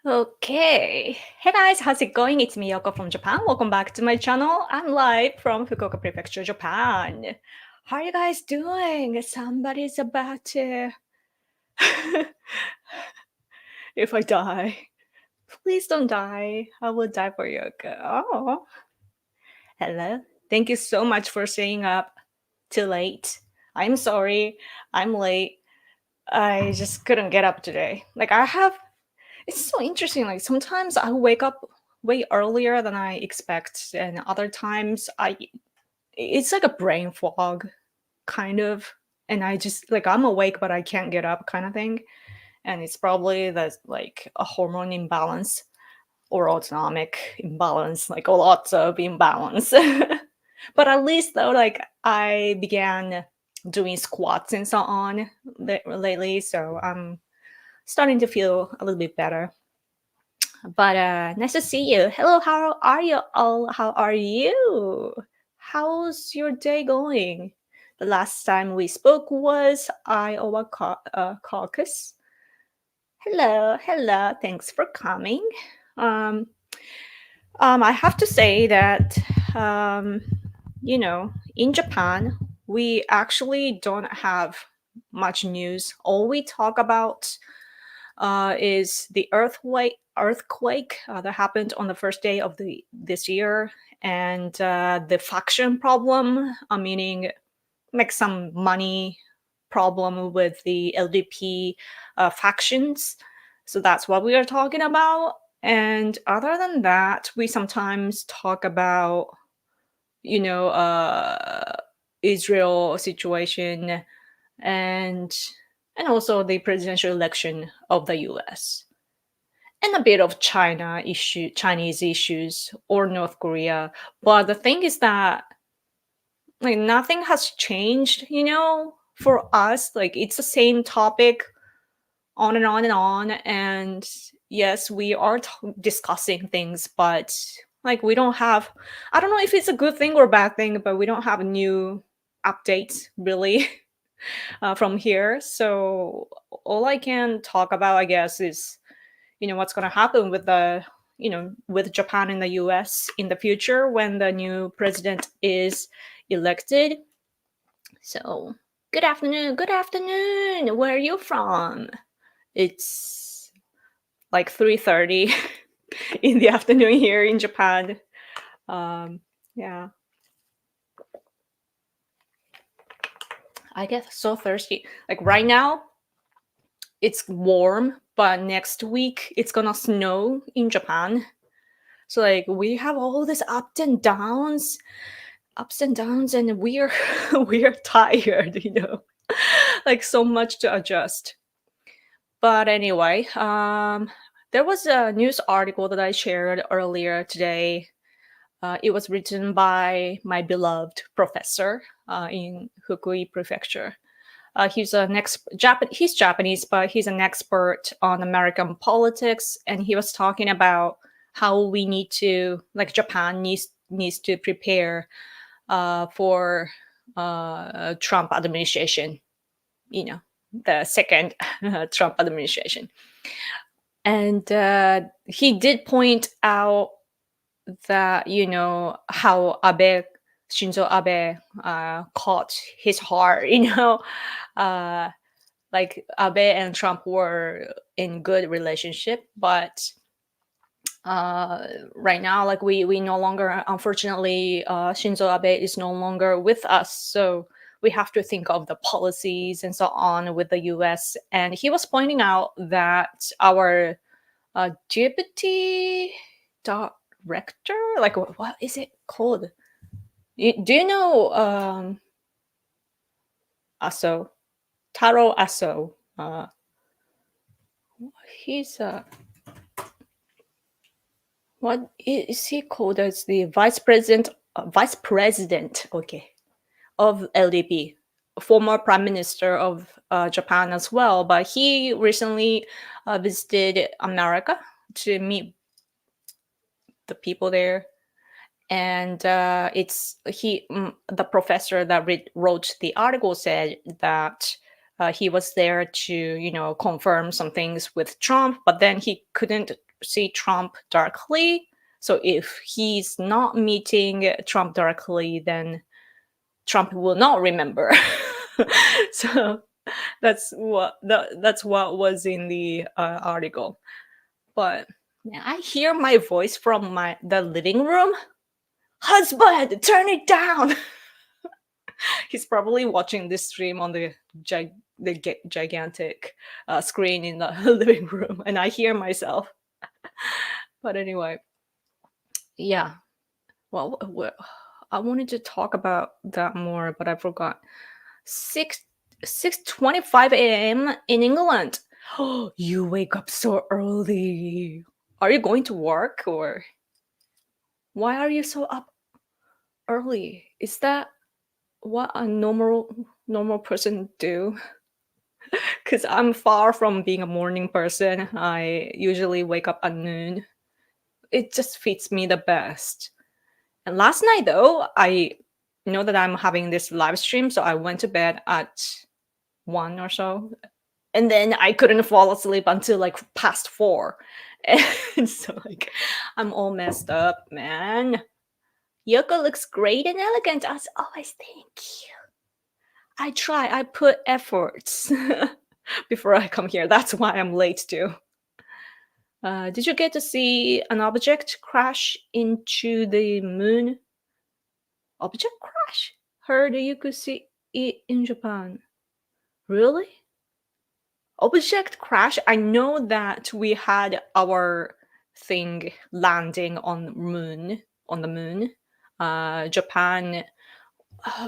Okay. Hey guys, how's it going? It's Miyoko from Japan. Welcome back to my channel. I'm live from Fukuoka Prefecture, Japan. How are you guys doing? Somebody's about to. If I die, please don't die. I will die for you. Oh, hello. Thank you so much for staying up too late. I'm sorry. I'm late. I just couldn't get up today. It's so interesting. Like sometimes I wake up way earlier than I expect, and other times it's like a brain fog kind of, and I just like I'm awake but I can't get up kind of thing. And it's probably the like a hormone imbalance or autonomic imbalance, like lots of imbalance. But at least though, like I began doing squats and so on lately, so I'm starting to feel a little bit better. But nice to see you. Hello, how are you all? How are you? How's your day going? The last time we spoke was Iowa caucus. Hello, hello. Thanks for coming. Um, I have to say that, um, in Japan, we actually don't have much news. All we talk about is the earthquake that happened on the first day of this year, and the faction problem, meaning like some money problem with the LDP factions. So that's what we are talking about. And other than that, we sometimes talk about, you know, uh, Israel situation and also the presidential election of the US and a bit of Chinese issues or North Korea. But the thing is that like nothing has changed, for us. Like it's the same topic on and on and on. And yes, we are discussing things, but like we don't have, I don't know if it's a good thing or bad thing, but we don't have new updates really from here. So all I can talk about, I guess, is what's going to happen with with Japan and the US in the future when the new president is elected. So good afternoon, where are you from? It's like 3:30 in the afternoon here in Japan. Yeah, I get so thirsty. Like right now it's warm, but next week it's gonna snow in Japan. So like we have all this ups and downs, and we're we're tired, like so much to adjust. But anyway, there was a news article that I shared earlier today. It was written by my beloved professor in Fukui Prefecture. He's Japanese, but he's an expert on American politics, and he was talking about how we need to, like Japan needs to prepare for Trump administration. The second Trump administration, and he did point out that how Shinzo Abe caught his heart. Like Abe and Trump were in good relationship, but right now, like we no longer, unfortunately, Shinzo Abe is no longer with us, so we have to think of the policies and so on with the US. And he was pointing out that our deputy director, like what is it called? Do you know Aso? Taro Aso. He's what is he called as the vice president, okay, of LDP, former prime minister of Japan as well. But he recently visited America to meet the people there. And the professor that wrote the article said that he was there to confirm some things with Trump, but then he couldn't see Trump directly. So if he's not meeting Trump directly, then Trump will not remember. So that's what was in the article. But yeah, I hear my voice from the living room. Husband, turn it down. He's probably watching this stream on the gigantic screen in the living room, and I hear myself. But anyway, yeah. Well, I wanted to talk about that more, but I forgot. 6:25 a.m. in England. Oh, you wake up so early. Are you going to work, or why are you so up early? Is that what a normal person do? Because I'm far from being a morning person. I usually wake up at noon. It just fits me the best. And last night, though, I know that I'm having this live stream, so I went to bed at 1 or so. And then I couldn't fall asleep until like past 4. And so like I'm all messed up, man. Yoko looks great and elegant as always. Thank you. I try. I put efforts before I come here. That's why I'm late too. Did you get to see an object crash into the moon? Object crash? Heard you could see it in Japan. Really? Object crash? I know that we had our thing landing on the moon. Japan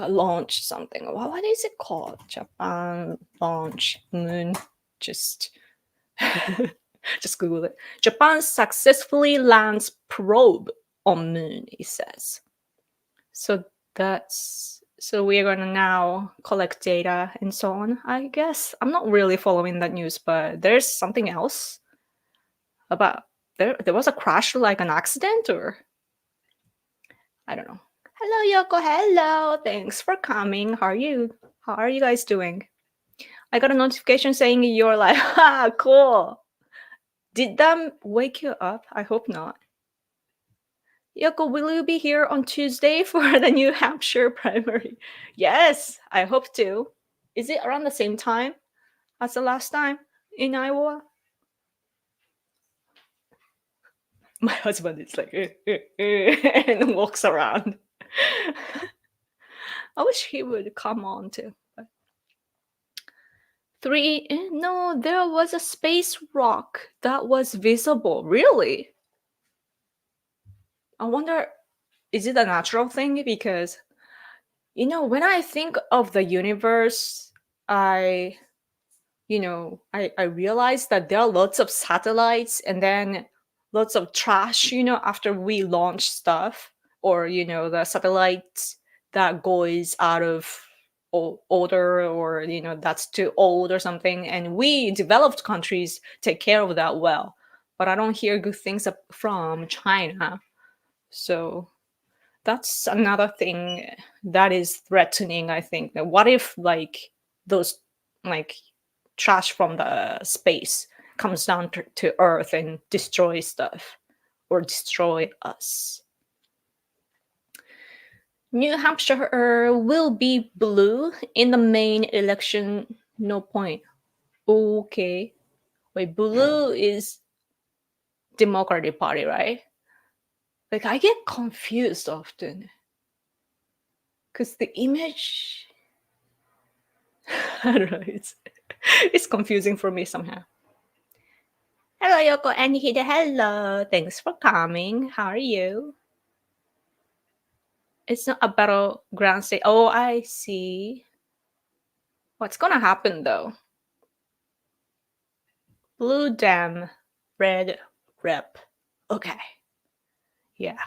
launched something. What is it called? Japan launch moon. Just Google it. Japan successfully lands probe on moon, it says. So we're gonna now collect data and so on, I guess. I'm not really following that news, but there's something else about there was a crash, like an accident, or I don't know. Hello, Yoko. Hello. Thanks for coming. How are you? How are you guys doing? I got a notification saying you're like, ah, cool. Did that wake you up? I hope not. Yoko, will you be here on Tuesday for the New Hampshire primary? Yes, I hope to. Is it around the same time as the last time in Iowa? My husband is like, and walks around. I wish he would come on too. No, there was a space rock that was visible. Really? I wonder, is it a natural thing? Because, when I think of the universe, I realize that there are lots of satellites and then lots of trash, after we launch stuff, or, the satellites that goes out of order, or, that's too old or something. And we developed countries take care of that well. But I don't hear good things from China. So that's another thing that is threatening, I think. That what if those trash from the space comes down to Earth and destroys stuff or destroy us? New Hampshire will be blue in the main election. No point. Okay. Wait, blue is Democratic Party, right? I get confused often. Because the image, I don't know, it's confusing for me somehow. Hello, Yoko and Hida. Hello. Thanks for coming. How are you? It's not a battleground state. Oh, I see. What's gonna happen though? Blue dam, red rep. Okay. Yeah.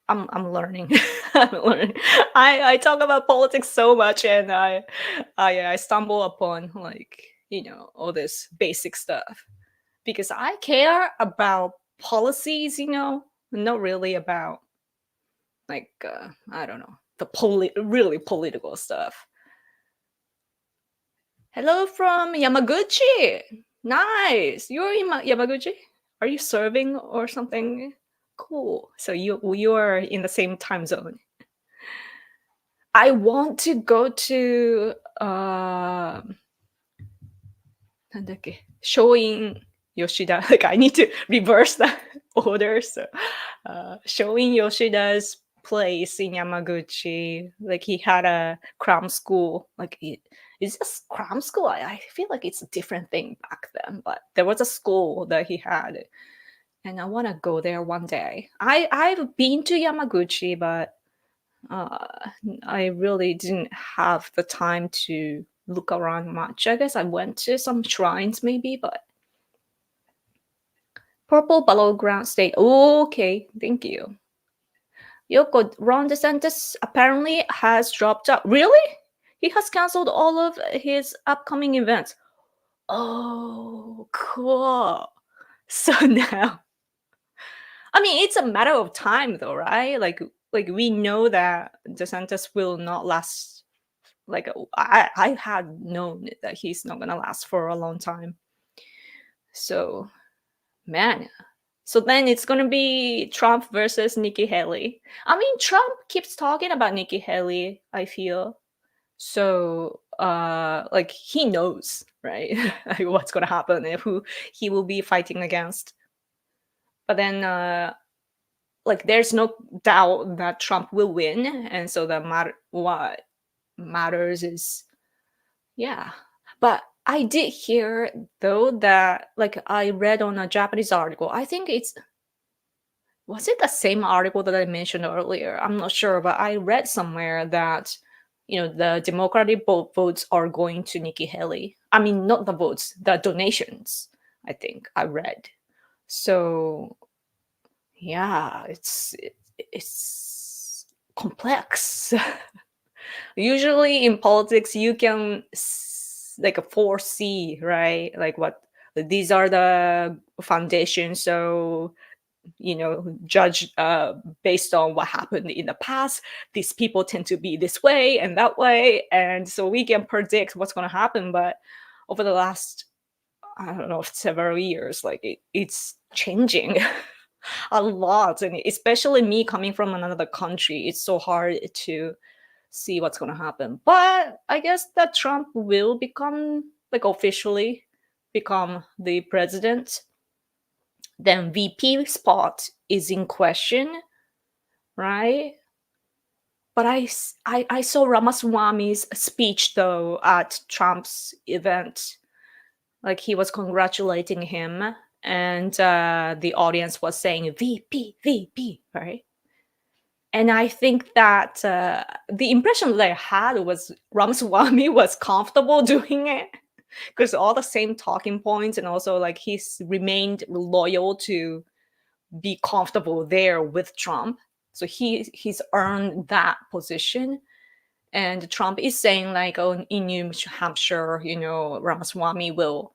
I'm learning. I'm learning. I talk about politics so much, and I stumble upon all this basic stuff because I care about policies, not really about I don't know, the really political stuff. Hello from Yamaguchi. Nice. You're in Yamaguchi? Are you serving or something? Cool. So you are in the same time zone. I want to go to なんだっけ showing Yoshida. Like I need to reverse that order. So showing Yoshida's place in Yamaguchi. Like he had a cram school. Like is this cram school? I feel like it's a different thing back then, but there was a school that he had. And I want to go there one day. I've been to Yamaguchi, but I really didn't have the time to look around much. I guess I went to some shrines maybe, but Purple Battleground State. Okay, thank you. Yoko, Ron DeSantis apparently has dropped out. Really? He has canceled all of his upcoming events. Oh, cool. So now, I mean, it's a matter of time though, right? Like we know that DeSantis will not last. Like I had known that he's not gonna last for a long time. So, man. So then it's gonna be Trump versus Nikki Haley. I mean, Trump keeps talking about Nikki Haley, I feel. So like he knows, right? Like what's gonna happen and who he will be fighting against. But then like there's no doubt that Trump will win. And so what matters is yeah. But I did hear though that like I read on a Japanese article. I think was it the same article that I mentioned earlier? I'm not sure, but I read somewhere that the Democratic votes are going to Nikki Haley. I mean, not the votes, the donations. I think I read. So yeah, it's complex. Usually in politics, you can like foresee, right? Like what these are the foundations. So judge based on what happened in the past. These people tend to be this way and that way, and so we can predict what's going to happen. But over the last, I don't know, several years, like it's changing a lot, and especially me coming from another country, it's so hard to see what's going to happen. But I guess that Trump will become like officially become the president. Then VP spot is in question, right? But I saw Ramaswamy's speech though at Trump's event. Like he was congratulating him, and the audience was saying VP, VP, right? And I think that the impression that I had was Ramaswamy was comfortable doing it because all the same talking points, and also like he's remained loyal to be comfortable there with Trump. So he's earned that position. And Trump is saying like, oh, in New Hampshire, Ramaswamy will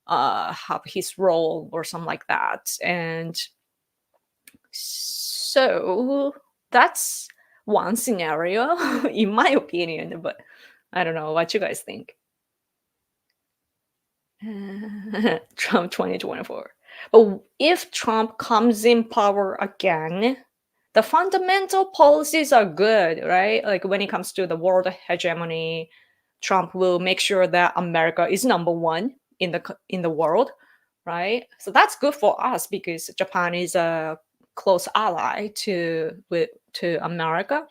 have his role or something like that. And so that's one scenario, in my opinion. But I don't know what you guys think. Trump 2024. But if Trump comes in power again, the fundamental policies are good, right? Like when it comes to the world hegemony, Trump will make sure that America is number one in the world, right? So that's good for us because Japan is a close ally to America.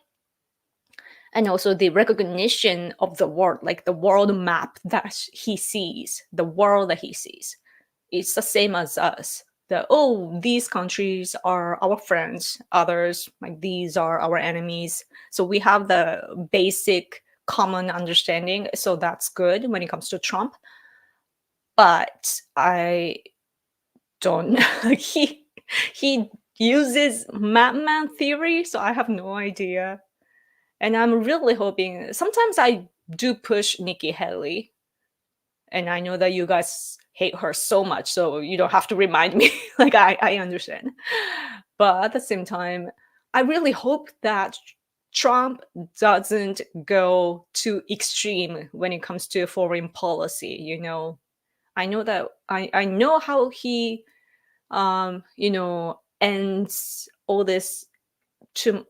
And also the recognition of the world, like the world map that he sees, the world that he sees, it's the same as us. These countries are our friends, others like these are our enemies. So we have the basic common understanding. So that's good when it comes to Trump. But I don't like he uses madman theory, so I have no idea. And I'm really hoping, sometimes I do push Nikki Haley. And I know that you guys hate her so much, so you don't have to remind me. Like, I understand. But at the same time, I really hope that Trump doesn't go too extreme when it comes to foreign policy, I know that I know how he ends all this to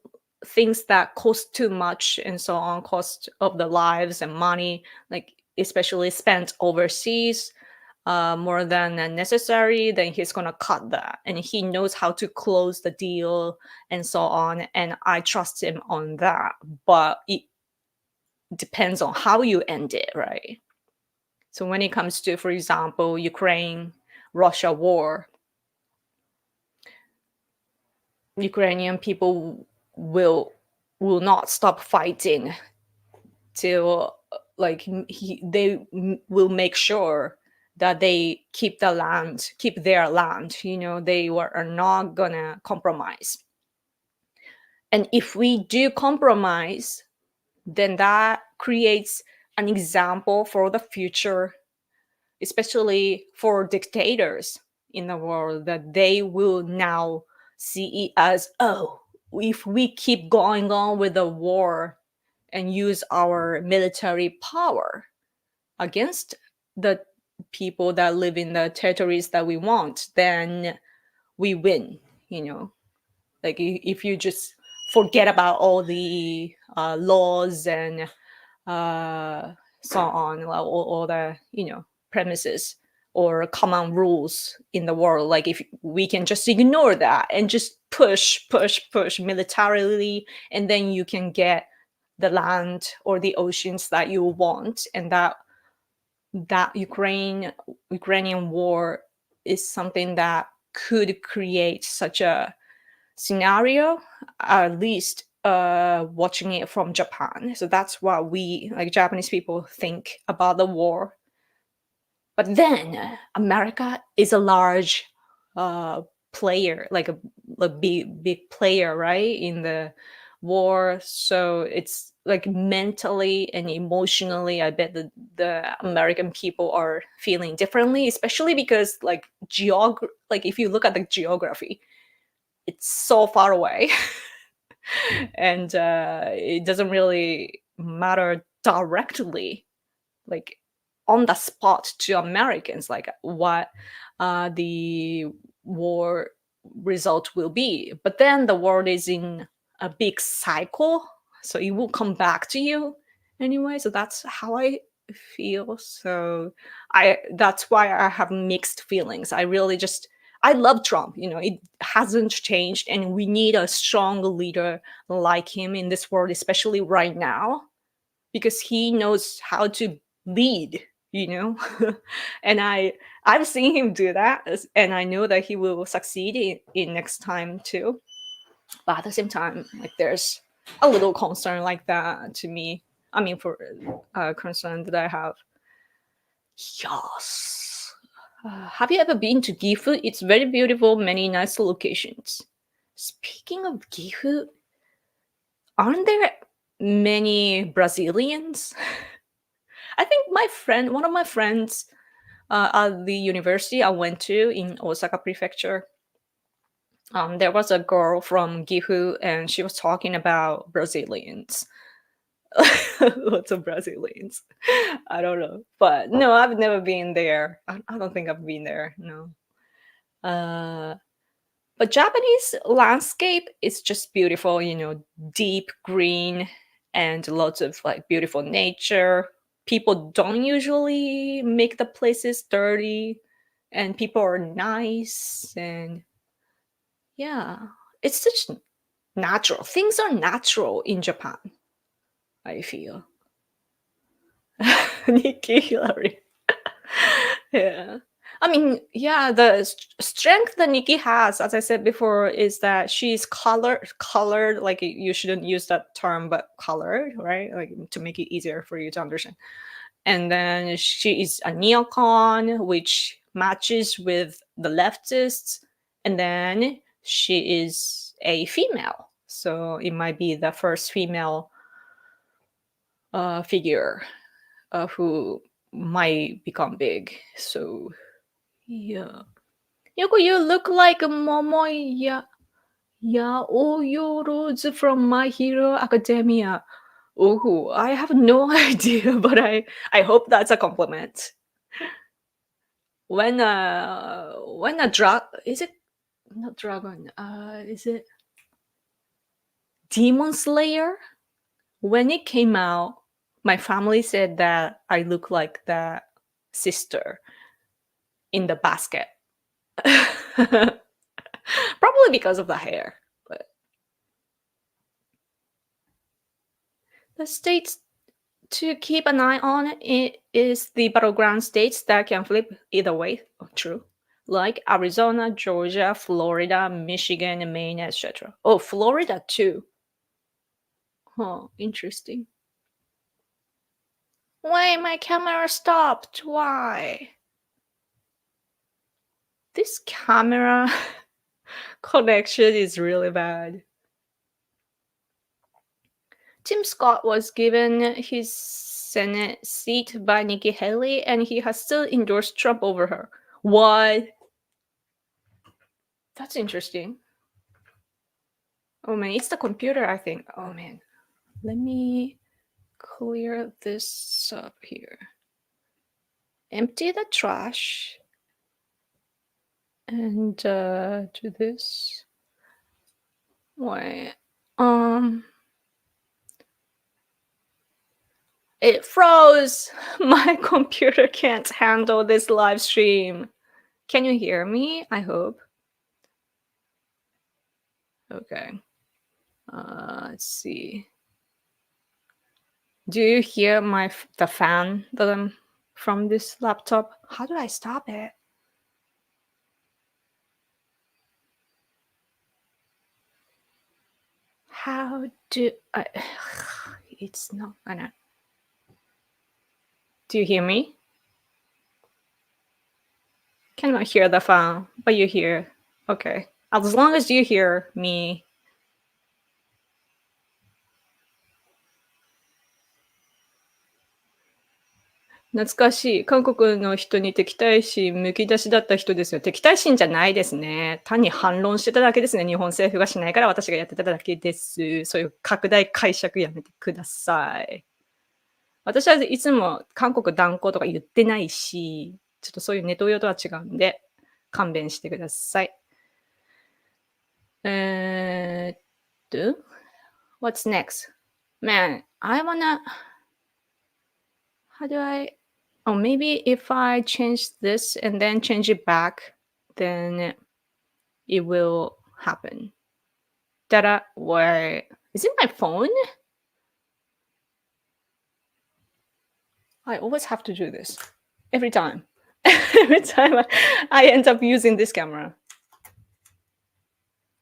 things that cost too much and so on, cost of the lives and money, like especially spent overseas, more than necessary, then he's gonna cut that, and he knows how to close the deal and so on. And I trust him on that, but it depends on how you end it, right? So when it comes to, for example, Ukraine Russia war, Ukrainian people will not stop fighting till they will make sure that they keep their land. Are not gonna compromise. And if we do compromise, then that creates an example for the future, especially for dictators in the world, that they will now see it as, oh, if we keep going on with the war and use our military power against the people that live in the territories that we want, then we win. Like if you just forget about all the laws and so on, all the premises or common rules in the world, like if we can just ignore that and just push militarily, and then you can get the land or the oceans that you want. And that Ukrainian war is something that could create such a scenario, at least watching it from Japan. So that's what we, like Japanese people, think about the war. But then America is a large player, like a big player, right, in the war. So it's like mentally and emotionally, I bet the American people are feeling differently, especially because like if you look at the geography, it's so far away. And it doesn't really matter directly, like on the spot, to Americans, like what the war result will be. But then the world is in a big cycle, so it will come back to you anyway. So that's how I feel. So that's why I have mixed feelings. I love Trump. It hasn't changed, and we need a strong leader like him in this world, especially right now, because he knows how to lead. And I've seen him do that, and I know that he will succeed in next time too. But at the same time, like there's a little concern like that to me. I mean, for concern that I have. Yes. Have you ever been to Gifu? It's very beautiful, many nice locations. Speaking of Gifu, aren't there many Brazilians? I think one of my friends at the university I went to in Osaka Prefecture, there was a girl from Gifu, and she was talking about Brazilians. Lots of Brazilians. I don't know, but no, I've never been there. I don't think I've been there. No. But Japanese landscape is just beautiful. Deep green and lots of like beautiful nature. People don't usually make the places dirty, and people are nice, and yeah, it's such natural. Things are natural in Japan, I feel. Nikki Hillary. Yeah. I mean, yeah, the strength that Nikki has, as I said before, is that she's colored, like you shouldn't use that term, but colored, right? Like to make it easier for you to understand. And then she is a neocon, which matches with the leftists. And then she is a female. So it might be the first female figure who might become big. So yeah. Yoko, you look like Momo Yaoyorozu from My Hero Academia. Oh, I have no idea, but I hope that's a compliment. when a drug, is it not dragon? Is it Demon Slayer? When it came out, my family said that I look like the sister in the basket. Probably because of the hair. But the states to keep an eye on is the battleground states that can flip either way. Oh, true. Like Arizona, Georgia, Florida, Michigan, Maine, etc. Oh, Florida too. Huh, interesting. Wait, my camera stopped. Why? This camera connection is really bad. Tim Scott was given his Senate seat by Nikki Haley, and he has still endorsed Trump over her. What? That's interesting. Oh man, it's the computer, I think. Oh man. Let me clear this up here. Empty the trash. And do this. Wait. It froze. My computer can't handle this live stream. Can you hear me? I hope. Okay. Let's see. Do you hear the fan that I'm from this laptop? How do I stop it? How do I? It's not gonna. Do you hear me? Cannot hear the fan, but you hear. Okay. As long as you hear me.懐かしい。韓国の人に敵対心むき出しだった人ですよ。敵対心じゃないですね。単に反論してただけですね。日本政府がしないから私がやってただけです。そういう拡大解釈やめてください。私はいつも韓国断交とか言ってないし、ちょっとそういうネトウヨとは違うんで、勘弁してください。What's next? Man, I wanna... How do I... Oh, maybe if I change this and then change it back, then it will happen. Dada, wait. Is it my phone? I always have to do this. Every time. Every time I end up using this camera.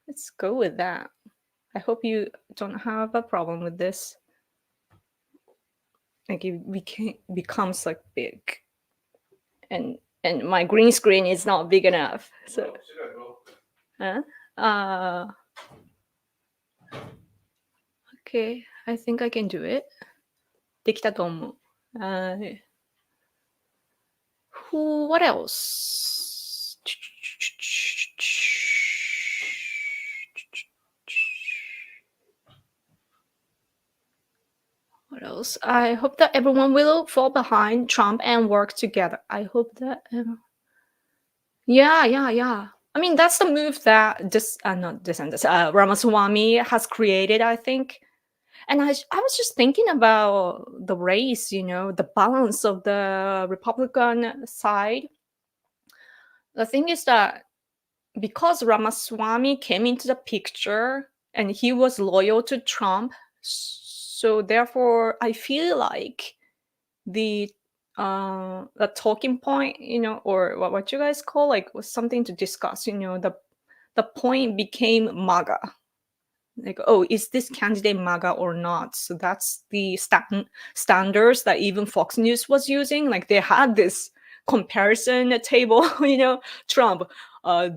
Let's go with that. I hope you don't have a problem with this. Like it becomes like big. And my green screen is not big enough. So okay, I think I can do it. できたと思う。What else? What else? I hope that everyone will fall behind Trump and work together. I hope that... Yeah. I mean, that's the move that Ramaswamy has created, I think. And I was just thinking about the race, the balance of the Republican side. The thing is that because Ramaswamy came into the picture and he was loyal to Trump, so therefore I feel like the talking point, or what you guys call, like, was something to discuss, the point became MAGA. Like, oh, is this candidate MAGA or not? So that's the standards that even Fox News was using. Like, they had this comparison table, Trump,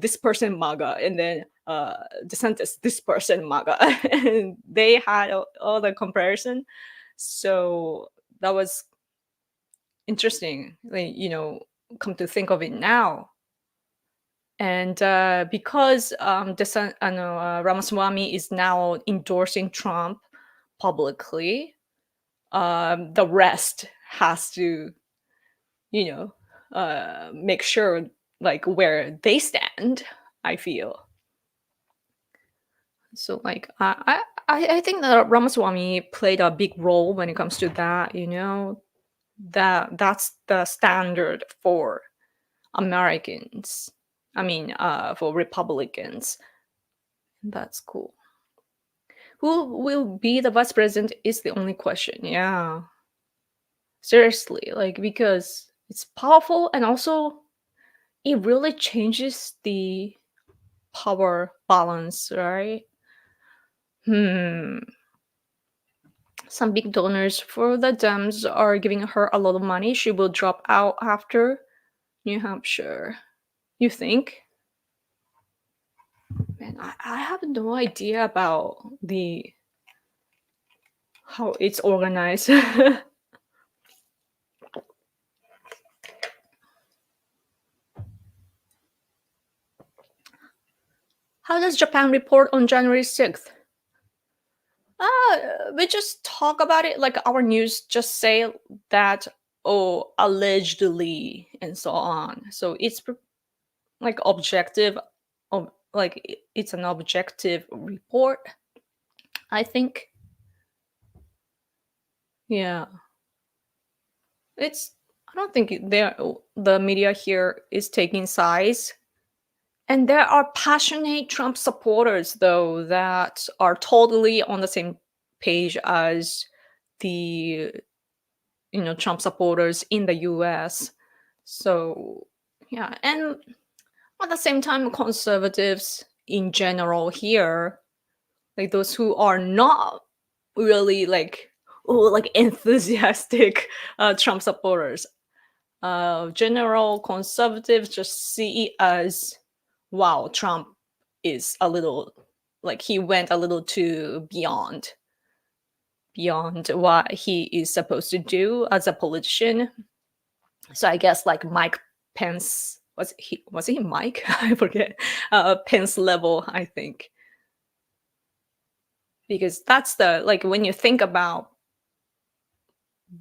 this person MAGA, and then DeSantis, this person MAGA. And they had all the comparison. So that was interesting, like, come to think of it now. And because Ramaswamy is now endorsing Trump publicly, the rest has to, make sure like where they stand, I feel. So like I think that Ramaswamy played a big role when it comes to that, that's the standard for Americans. I mean, for Republicans. That's cool. Who will be the vice president is the only question. Yeah. Seriously, like because it's powerful and also it really changes the power balance, right? Hmm. Some big donors for the Dems are giving her a lot of money. She will drop out after New Hampshire. You think? Man, I have no idea about the how it's organized. How does Japan report on January 6th? We just talk about it like our news just say that, oh, allegedly and so on. So it's like objective, like it's an objective report, I think. Yeah. I don't think the media here is taking sides. And there are passionate Trump supporters, though, that are totally on the same page as the Trump supporters in the U.S. So yeah, and at the same time, conservatives in general here, like those who are not really like enthusiastic Trump supporters, general conservatives just see it as, wow, Trump is a little like he went a little too beyond what he is supposed to do as a politician. So I guess like Mike Pence, was he Mike? I forget. Pence level, I think. Because that's the like when you think about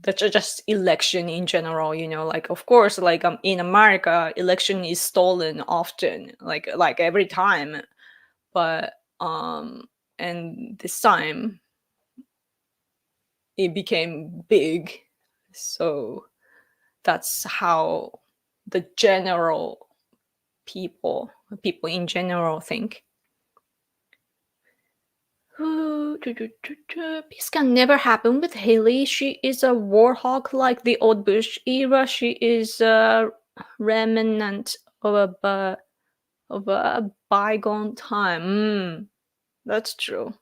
the just election in general, like of course like in America election is stolen often, like every time. But and this time it became big. So that's how the general people in general think. Peace can never happen with Haley. She is a war hawk like the old Bush era. She is a remnant of a bygone time. That's true.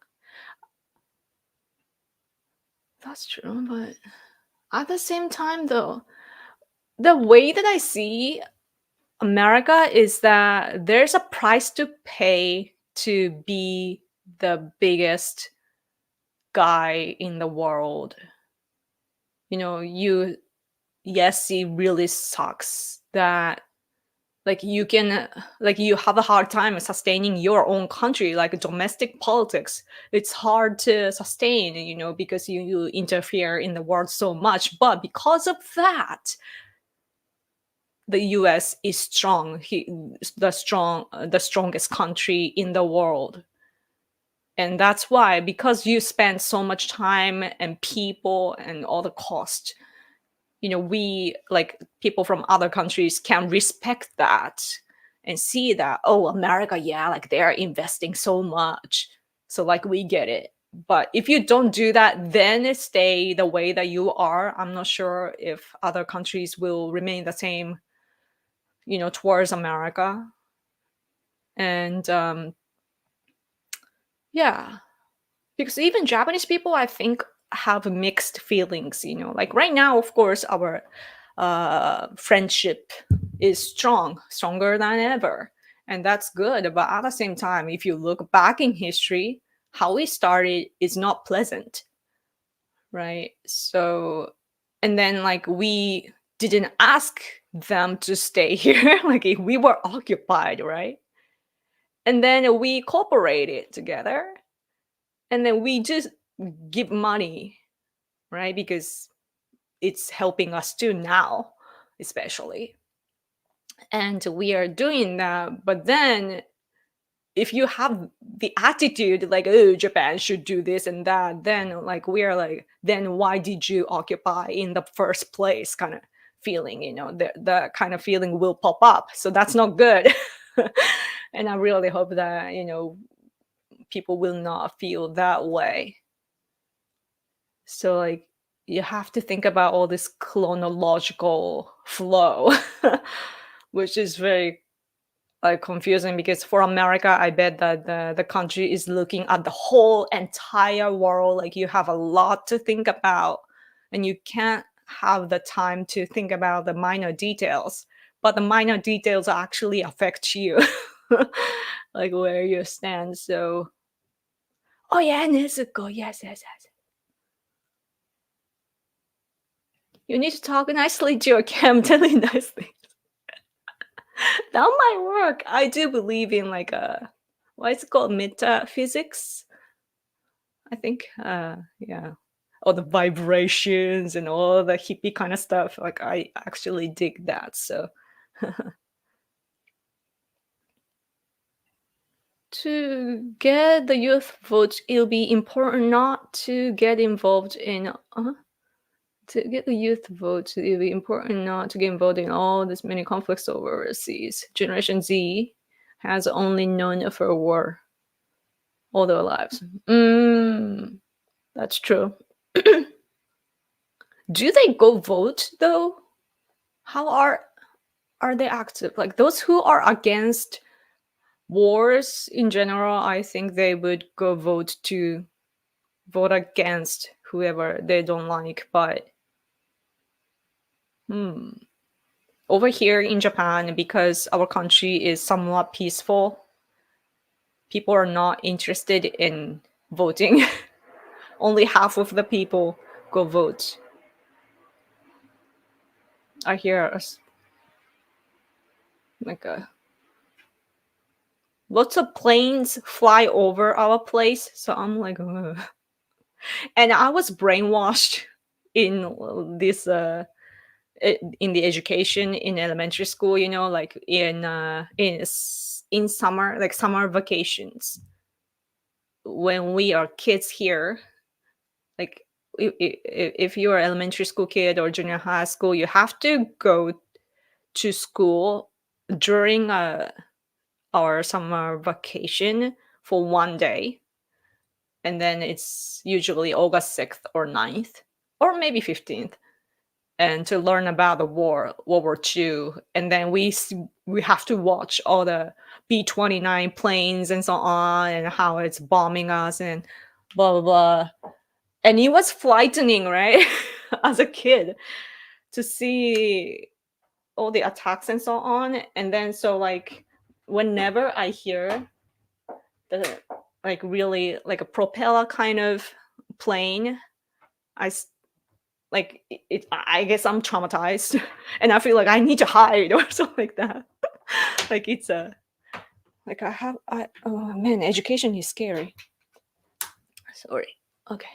That's true, but at the same time, though, the way that I see America is that there's a price to pay to be the biggest guy in the world. Yes, it really sucks that like you have a hard time sustaining your own country, like domestic politics. It's hard to sustain, because you interfere in the world so much. But because of that, the US is strong. The strongest country in the world. And that's why, because you spend so much time and people and all the cost, we like people from other countries can respect that and see that, oh, America, yeah, like they're investing so much. So like we get it. But if you don't do that, then stay the way that you are, I'm not sure if other countries will remain the same, towards America. And yeah, because even Japanese people, I think, have mixed feelings. Like right now, of course, our friendship is stronger than ever, and that's good. But at the same time, if you look back in history, how we started is not pleasant, right? So, and then like we didn't ask them to stay here, like if we were occupied, right? And then we cooperated together, and then we just give money, right? Because it's helping us too now, especially. And we are doing that. But then if you have the attitude like, oh, Japan should do this and that, then like we are like, then why did you occupy in the first place kind of feeling, the kind of feeling will pop up. So that's not good. And I really hope that, people will not feel that way. So like you have to think about all this chronological flow, which is very confusing, because for America, I bet that the country is looking at the whole entire world. Like you have a lot to think about, and you can't have the time to think about the minor details. But the minor details actually affect you, like where you stand. So, oh yeah, Nezuko, yes, yes, yes. You need to talk nicely to your cam, telling nice things. That might work. I do believe in like what is it called, metaphysics, I think. Yeah, all the vibrations and all the hippie kind of stuff. Like I actually dig that. So to get the youth vote, it'll be important not to get involved in. To get the youth vote, it'll be important not to get involved in all this many conflicts overseas. Generation Z has only known of a war all their lives. That's true. Do they go vote though? How are they active? Like those who are against wars in general, I think they would go vote against whoever they don't like. But over here in Japan, because our country is somewhat peaceful, people are not interested in voting. Only half of the people go vote. I hear like lots of planes fly over our place, so I'm like, ugh. And I was brainwashed in this in the education in elementary school, like in summer, like summer vacations, when we are kids here, like if you're an elementary school kid or junior high school, you have to go to school during our summer vacation for one day, and then it's usually August 6th or 9th or maybe 15th, and to learn about the World War II. And then we have to watch all the B-29 planes and so on, and how it's bombing us and blah blah blah. And it was frightening, right? As a kid, to see all the attacks and so on. And then so like whenever I hear the like really like a propeller kind of plane, I guess I'm traumatized, and I feel like I need to hide or something like that. Like it's a like oh man, education is scary. Sorry. Okay.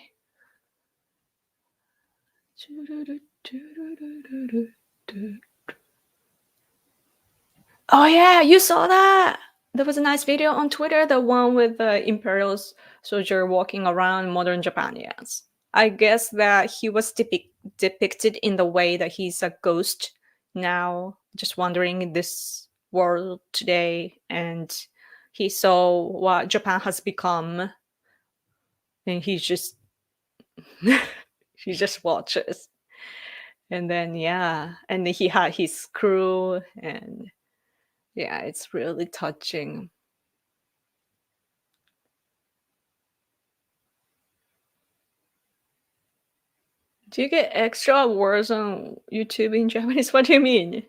Oh yeah, you saw that. There was a nice video on Twitter, the one with the imperial soldier walking around modern Japan. Yes, I guess that he was depicted in the way that he's a ghost now, just wandering in this world today, and he saw what Japan has become, and he just he just watches. And then yeah, and he had his crew, and yeah, it's really touching. Do you get extra words on YouTube in Japanese? What do you mean?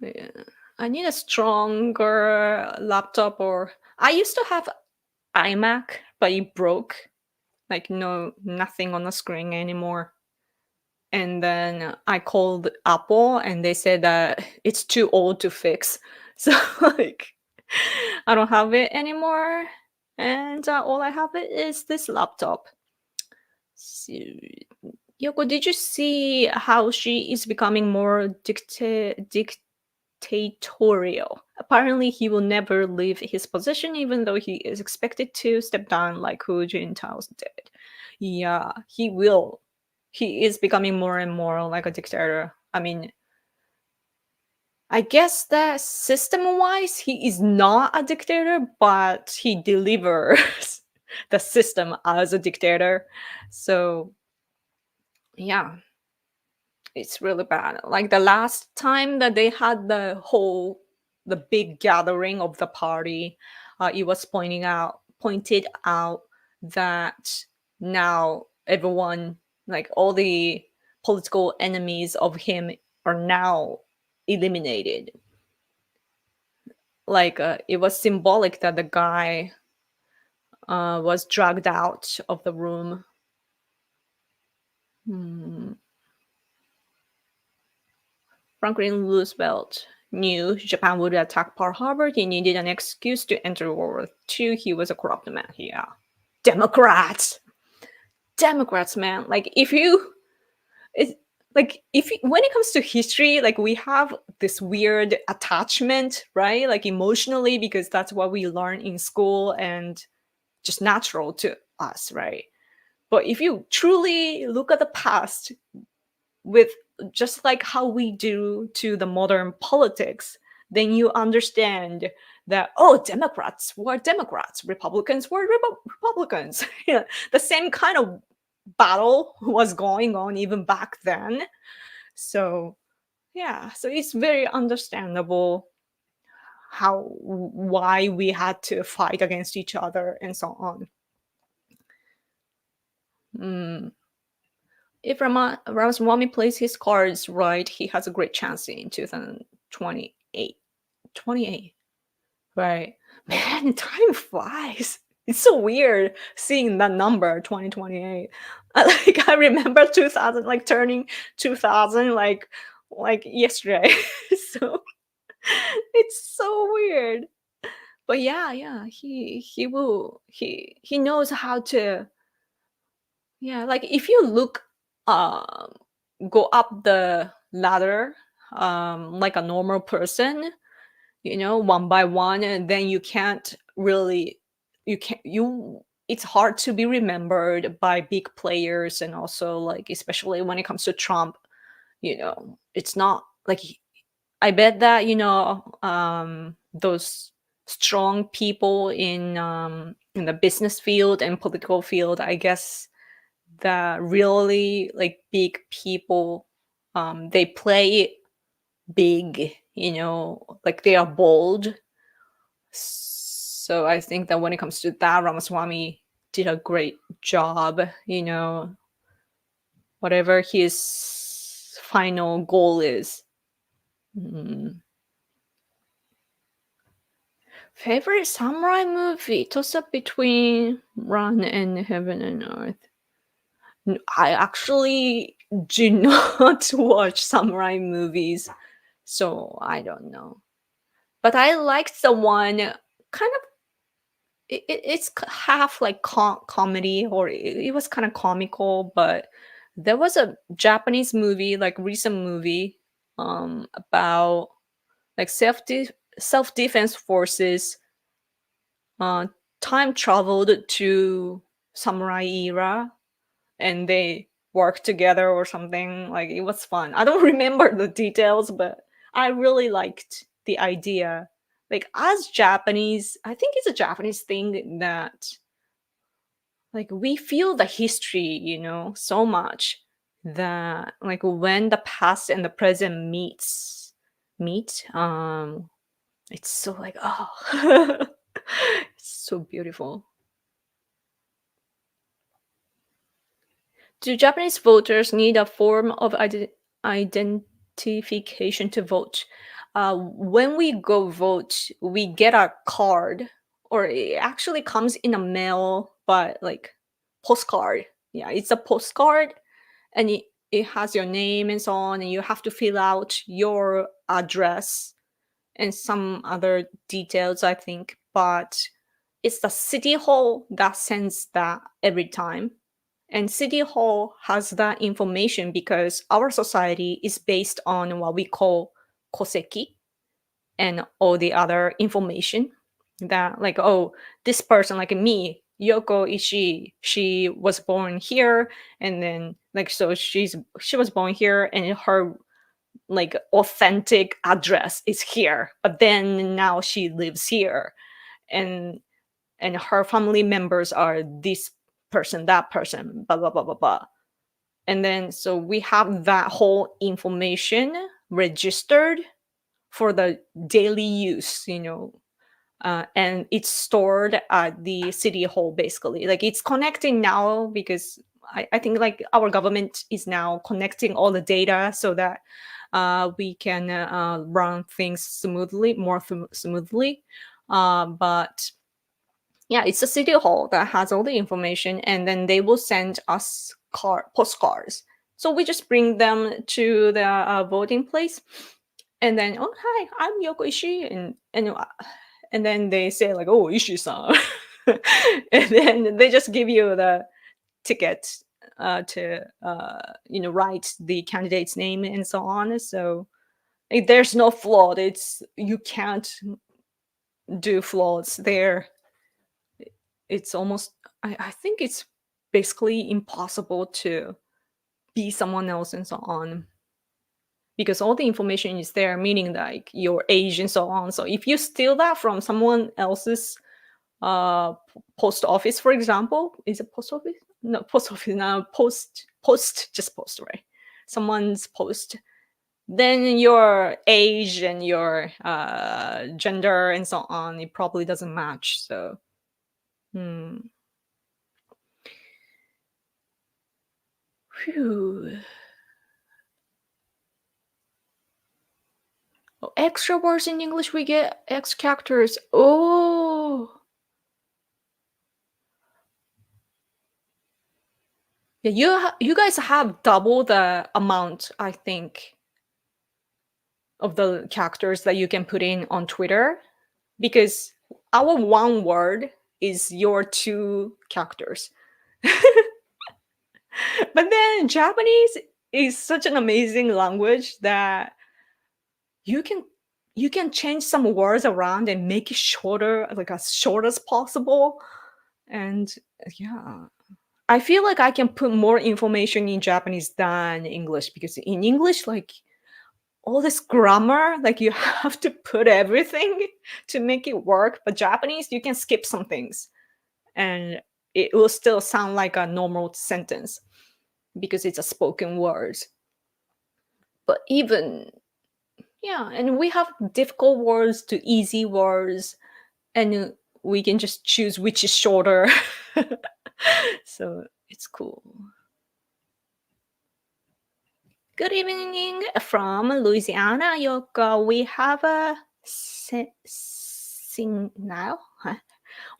Yeah. I need a stronger laptop, or I used to have iMac, but it broke. Like nothing on the screen anymore. And then I called Apple and they said that it's too old to fix. So like I don't have it anymore. And all I have is this laptop. So, Yoko, did you see how she is becoming more dictatorial? Apparently, he will never leave his position, even though he is expected to step down like Hu Jintao did. Yeah, he will. He is becoming more and more like a dictator. I mean, I guess that system-wise, he is not a dictator, but he delivers the system as a dictator. So, yeah, it's really bad. Like the last time that they had the big gathering of the party, it was pointed out that now everyone, like all the political enemies of him, are now eliminated. Like it was symbolic that the guy was dragged out of the room. Hmm. Franklin Roosevelt knew Japan would attack Pearl Harbor. He needed an excuse to enter World War II. He was a corrupt man. Yeah. Democrats! Democrats, man. Like, when it comes to history, like, we have this weird attachment, right? Like, emotionally, because that's what we learn in school and just natural to us, right? But if you truly look at the past with just like how we do to the modern politics, then you understand that, oh, Democrats were Democrats, Republicans were Republicans. Yeah, the same kind of battle was going on even back then. So yeah, so it's very understandable why we had to fight against each other and so on. Mm. If Ramaswamy plays his cards right, he has a great chance in 2028. 28, right? Man, time flies. It's so weird seeing that number, 2028. I remember 2000, like turning 2000, like yesterday. So it's so weird. But yeah, he knows how to. Yeah, like if you look, um, go up the ladder, like a normal person, one by one, and then you can't really, you can't, it's hard to be remembered by big players, and also like especially when it comes to Trump, it's not like I bet that those strong people in the business field and political field, I guess that really like big people, they play big, like they are bold. So I think that when it comes to that, Ramaswamy did a great job, whatever his final goal is. Mm. Favorite samurai movie? Toss up between Run and Heaven and Earth. I actually do not watch samurai movies, so I don't know. But I liked the one kind of. It's half like comedy, or it was kind of comical. But there was a Japanese movie, like recent movie, about like self defense forces, uh, time traveled to samurai era, and they work together or something. Like it was fun. I don't remember the details, but I really liked the idea. Like as Japanese, I think it's a Japanese thing that like we feel the history, so much that like when the past and the present meet, it's so like, oh, it's so beautiful. Do Japanese voters need a form of identification to vote? When we go vote, we get a card, or it actually comes in a mail, but like postcard. Yeah, it's a postcard, and it has your name and so on, and you have to fill out your address and some other details, I think. But it's the city hall that sends that every time. And City Hall has that information because our society is based on what we call koseki and all the other information that, like, oh, this person, like me, Yoko Ishii, she was born here, and then, like, so she was born here, and her, like, authentic address is here, but then now she lives here, and her family members are this person, that person, blah blah blah blah blah. And then so we have that whole information registered for the daily use, and it's stored at the city hall, basically. Like, it's connecting now because I think, like, our government is now connecting all the data so that we can run things smoothly, smoothly. But yeah, it's a city hall that has all the information, and then they will send us postcards. So we just bring them to the voting place, and then, oh, hi, I'm Yoko Ishii, and then they say, like, oh, Ishii-san. And then they just give you the ticket to write the candidate's name and so on. So, like, there's no fraud. You can't do frauds there. It's almost, I think it's basically impossible to be someone else and so on, because all the information is there, meaning like your age and so on. So if you steal that from someone else's post office, for example, is it post office? No, post office. Now just post, right? Someone's post, then your age and your gender and so on, it probably doesn't match. So Phew. Oh, extra words in English, we get X characters. Oh. Yeah, you guys have double the amount, I think, of the characters that you can put in on Twitter, because our one word is your 2 characters. But then Japanese is such an amazing language that you can change some words around and make it shorter, like as short as possible. And yeah, I feel like I can put more information in Japanese than English, because in English, like, all this grammar, like, you have to put everything to make it work. But Japanese, you can skip some things and it will still sound like a normal sentence because it's a spoken word. But even, yeah, and we have difficult words to easy words, and we can just choose which is shorter. So it's cool. Good evening from Louisiana, Yoko. We have a now.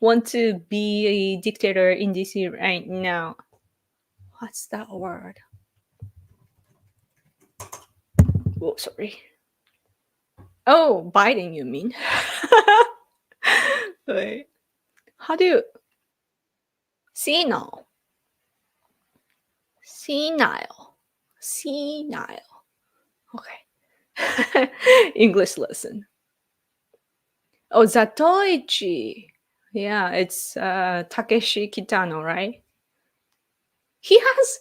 Want to be a dictator in DC right now. What's that word? Oh, sorry. Oh, Biden, you mean? Wait. How do you... Senile. Senile. Senile. Okay. English lesson. Oh, Zatoichi. Yeah, it's Takeshi Kitano, right? He has...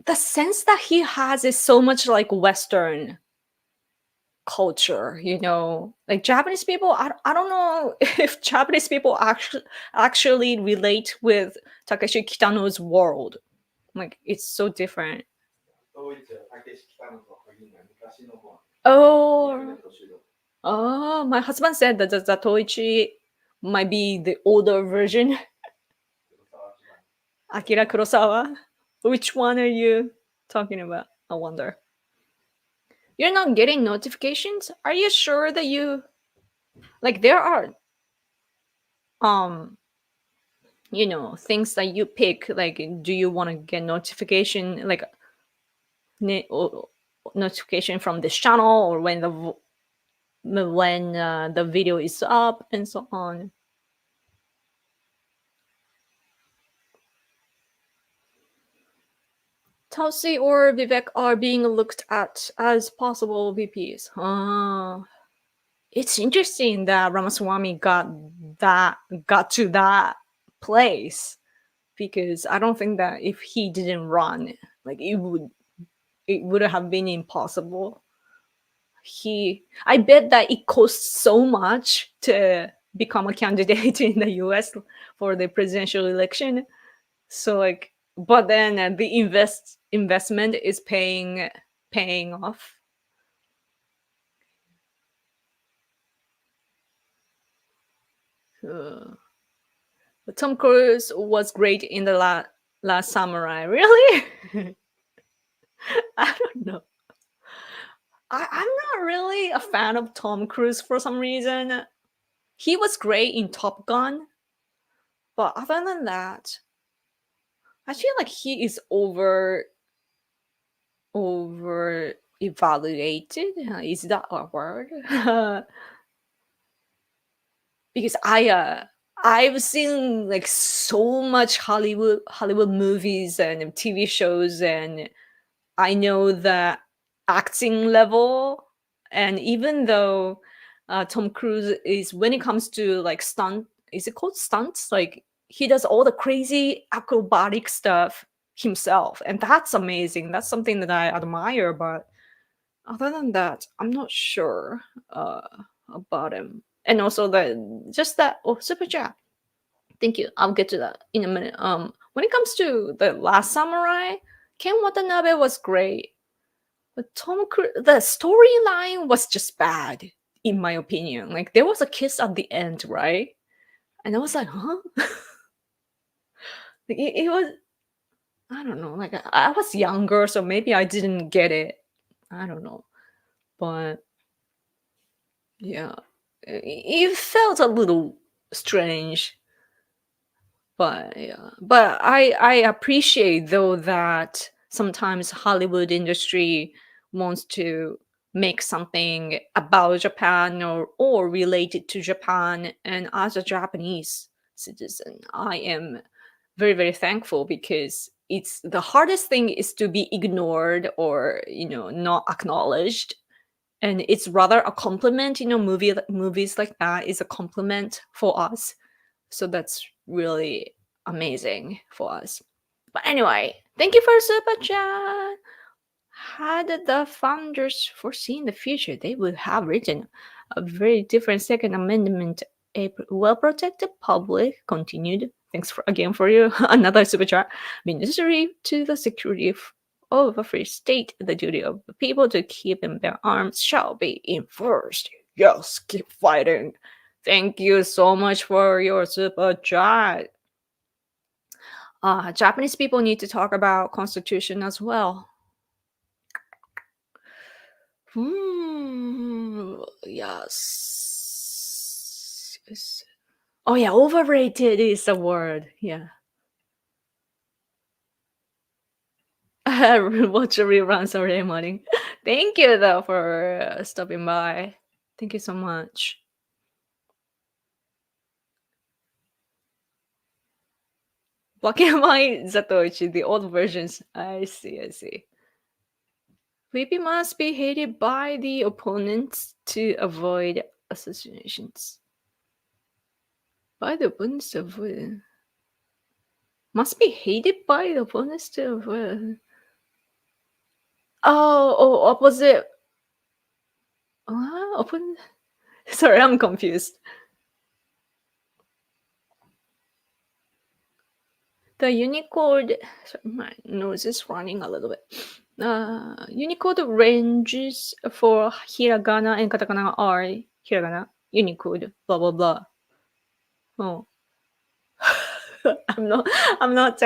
the sense that he has is so much like Western culture, like Japanese people. I don't know if Japanese people actually relate with Takeshi Kitano's world. Like, it's so different. Oh, my husband said that the Zatoichi might be the older version. Akira Kurosawa. Which one are you talking about? I wonder. You're not getting notifications? Are you sure that you... like, there are things that you pick, like, do you want to get notification, like notification from this channel, or when the video is up and so on? Tulsi or Vivek are being looked at as possible VPs. It's interesting that Ramaswamy got to that place, because I don't think that if he didn't run, like it would have been impossible. I bet that it costs so much to become a candidate in the US for the presidential election. So like, but then the investment is paying off. But Tom Cruise was great in the last Samurai. Really? I don't know. I'm not really a fan of Tom Cruise for some reason. He was great in Top Gun, but other than that, I feel like he is over evaluated. Is that a word? Because I've seen like so much Hollywood movies and TV shows, and I know the acting level. And even though Tom Cruise is, when it comes to like is it called stunts? Like he does all the crazy acrobatic stuff himself, and that's amazing. That's something that I admire. But other than that, I'm not sure about him. And also super chat. Thank you. I'll get to that in a minute. When it comes to the Last Samurai, Ken Watanabe was great, but Tom Cruise, the storyline was just bad, in my opinion. Like there was a kiss at the end, right? And I was like, huh? Like, it was, I don't know. Like I was younger, so maybe I didn't get it. I don't know, but yeah, it felt a little strange. But yeah, but I appreciate though that sometimes Hollywood industry wants to make something about Japan or related to Japan. And as a Japanese citizen, I am very, very thankful, because it's the hardest thing is to be ignored or not acknowledged. And it's rather a compliment. Movies like that is a compliment for us. So that's really amazing for us. But anyway, thank you for super chat. Had the founders foreseen the future, they would have written a very different Second Amendment. A well-protected public continued. Thanks again for you. Another super chat. Ministry to the security of a free state, the duty of the people to keep in their arms shall be enforced. Yes, keep fighting. Thank you so much for your super chat. Japanese people need to talk about constitution as well. Yes. Oh yeah, overrated is the word. Yeah. Watch a rerun Saturday morning. Thank you though for stopping by. Thank you so much. Black and white Zatoichi, the old versions. I see. VP must be hated by the opponents to avoid assassinations. By the opponents to avoid. Must be hated by the opponents to avoid. Oh, opposite. Opponent. Sorry, I'm confused. The Unicode. Sorry, my nose is running a little bit. Unicode ranges for hiragana and katakana are hiragana, Unicode, blah blah blah. Oh, I'm not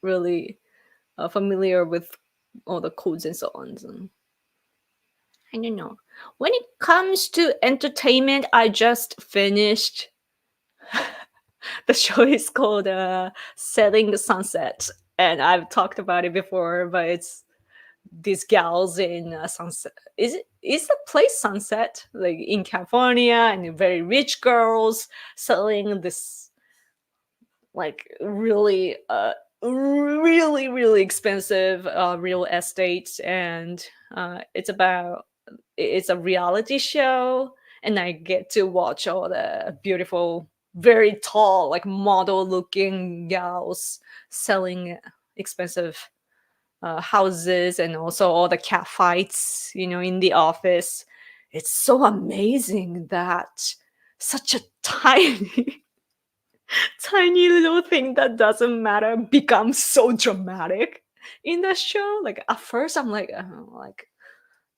really familiar with all the codes and so on. So. I don't know. When it comes to entertainment, I just finished. The show is called Selling the Sunset, and I've talked about it before, but it's these gals in Sunset. Is the place Sunset, like in California, and very rich girls selling this like really really, really expensive real estate, and it's a reality show, and I get to watch all the beautiful, very tall, like model looking gals selling expensive houses, and also all the cat fights, in the office. It's so amazing that such a tiny tiny little thing that doesn't matter becomes so dramatic in the show. Like at first I'm like,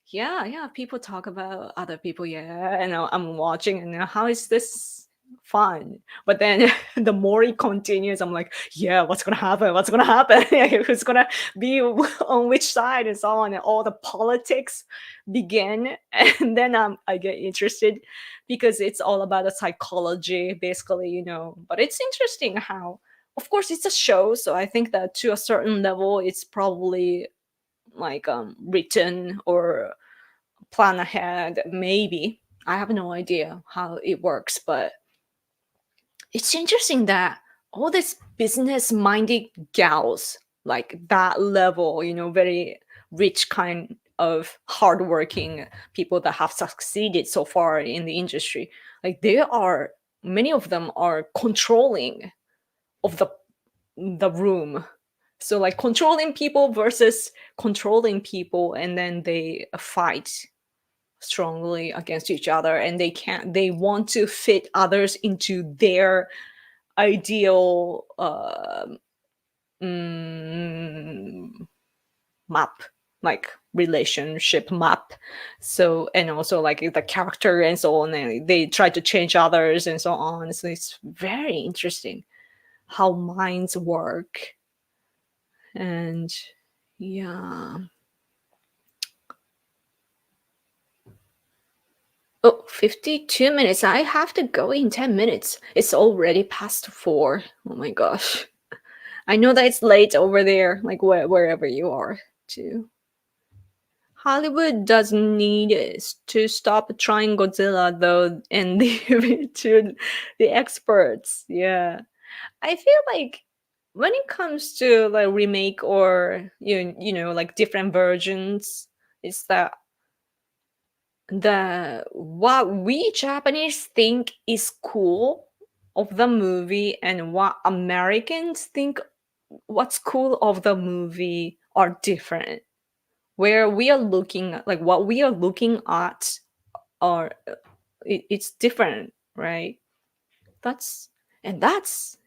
yeah, yeah, people talk about other people, yeah, and I'm watching, and how is this fun? But then the more it continues, I'm like, yeah, what's gonna happen? What's gonna happen? Who's gonna be on which side, and so on, and all the politics begin, and then I get interested because it's all about the psychology, basically, But it's interesting how, of course, it's a show, so I think that to a certain level, it's probably like written or plan ahead, maybe. I have no idea how it works, but it's interesting that all these business minded gals, like that level, very rich kind of hardworking people that have succeeded so far in the industry, like many of them are controlling of the room. So like controlling people versus controlling people, and then they fight strongly against each other, and they want to fit others into their ideal mm, map, like relationship map. So, and also like the character and so on, and they try to change others and so on. So it's very interesting how minds work. And yeah. Oh, 52 minutes. I have to go in 10 minutes. It's already past 4. Oh my gosh. I know that it's late over there, like wherever you are, too. Hollywood doesn't need to stop trying Godzilla, though, and leave it to the experts. Yeah. I feel like when it comes to like remake or like different versions, it's that the what we Japanese think is cool of the movie and what Americans think what's cool of the movie are different. Where we are looking like what we are looking at are it's different, right? That's that's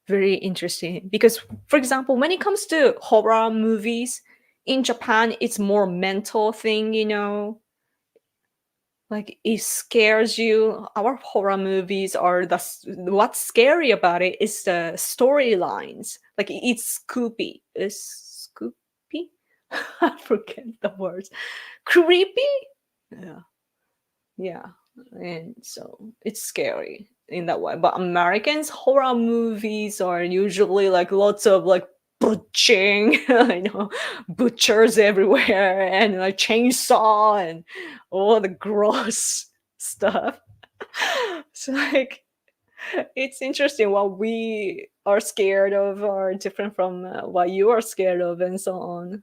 very interesting because, for example, when it comes to horror movies in Japan, it's more mental thing, like it scares you. Our horror movies are what's scary about it is the storylines. Like it's scoopy. Is scoopy? I forget the words. Creepy? Yeah. Yeah. And so it's scary in that way. But Americans horror movies are usually like lots of like butchering, butchers everywhere, and like chainsaw and all the gross stuff. So like it's interesting what we are scared of are different from what you are scared of, and so on.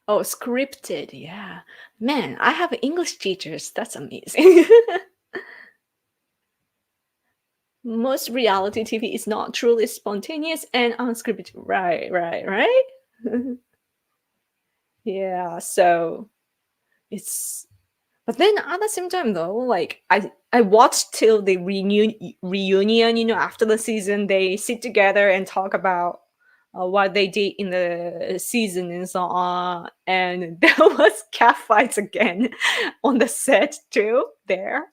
Oh, scripted, yeah. Man, I have English teachers. That's amazing. Most reality TV is not truly spontaneous and unscripted. Right, right, right? Yeah, so it's but then at the same time though, like I watched till the reunion, after the season they sit together and talk about what they did in the season and so on, and there was cat fights again on the set too there,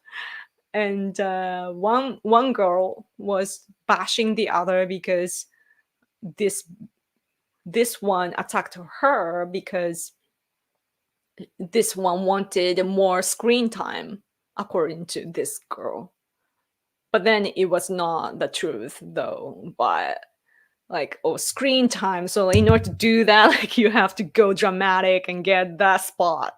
and one girl was bashing the other because this this one attacked her because this one wanted more screen time according to this girl, but then it was not the truth though. But like screen time. So in order to do that, like you have to go dramatic and get that spot.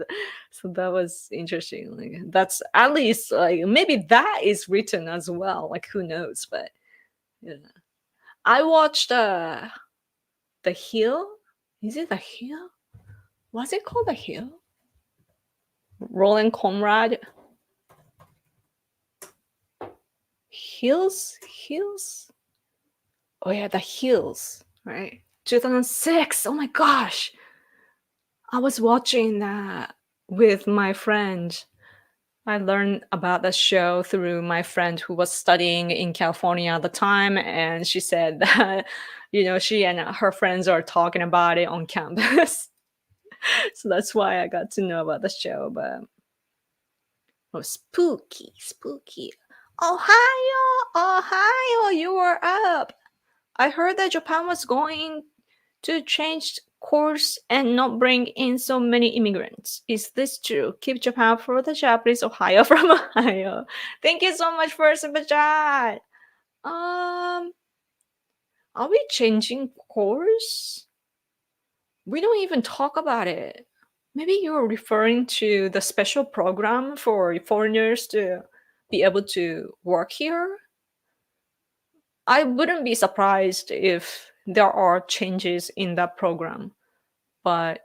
So that was interesting. Like that's at least like maybe that is written as well. Like who knows? But yeah. I watched The Hill. Is it The Hill? Was it called The Hill? Roland Conrad. Hills. Oh yeah, The Hills. Right. 2006. Oh my gosh. I was watching that with my friend. I learned about the show through my friend who was studying in California at the time, and she said that she and her friends are talking about it on campus. So that's why I got to know about the show. But spooky. Ohio, you were up. I heard that Japan was going to change course and not bring in so many immigrants. Is this true? Keep Japan for the Japanese. Ohio from Ohio. Thank you so much for super chat. Are we changing course? We don't even talk about it. Maybe you're referring to the special program for foreigners to be able to work here? I wouldn't be surprised if there are changes in that program. But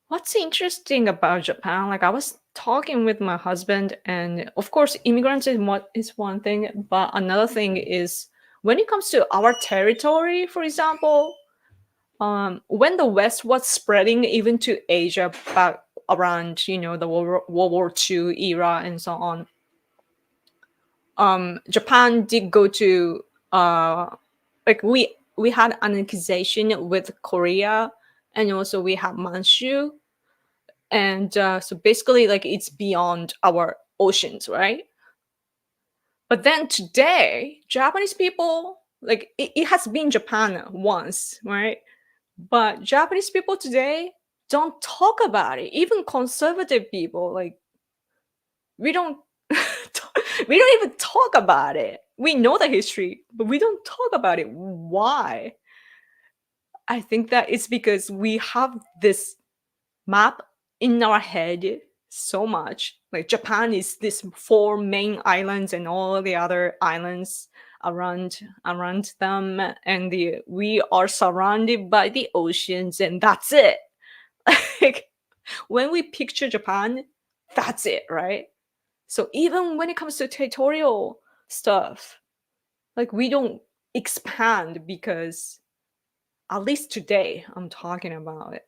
what's interesting about Japan, like I was talking with my husband, and of course immigrants is one thing, but another thing is when it comes to our territory, for example, when the West was spreading even to Asia back around the World War II era and so on, Japan did go to like we had annexation with Korea, and also we have Manchu, and so basically like it's beyond our oceans, right? But then today Japanese people, like it has been Japan once, right? But Japanese people today don't talk about it. Even conservative people, like we don't we don't even talk about it. We know the history, but we don't talk about it. Why? I think that it's because we have this map in our head so much. Like Japan is this four main islands and all the other islands around them, and we are surrounded by the oceans, and that's it. Like when we picture Japan, that's it, right? So even when it comes to territorial stuff, like we don't expand because at least today I'm talking about it.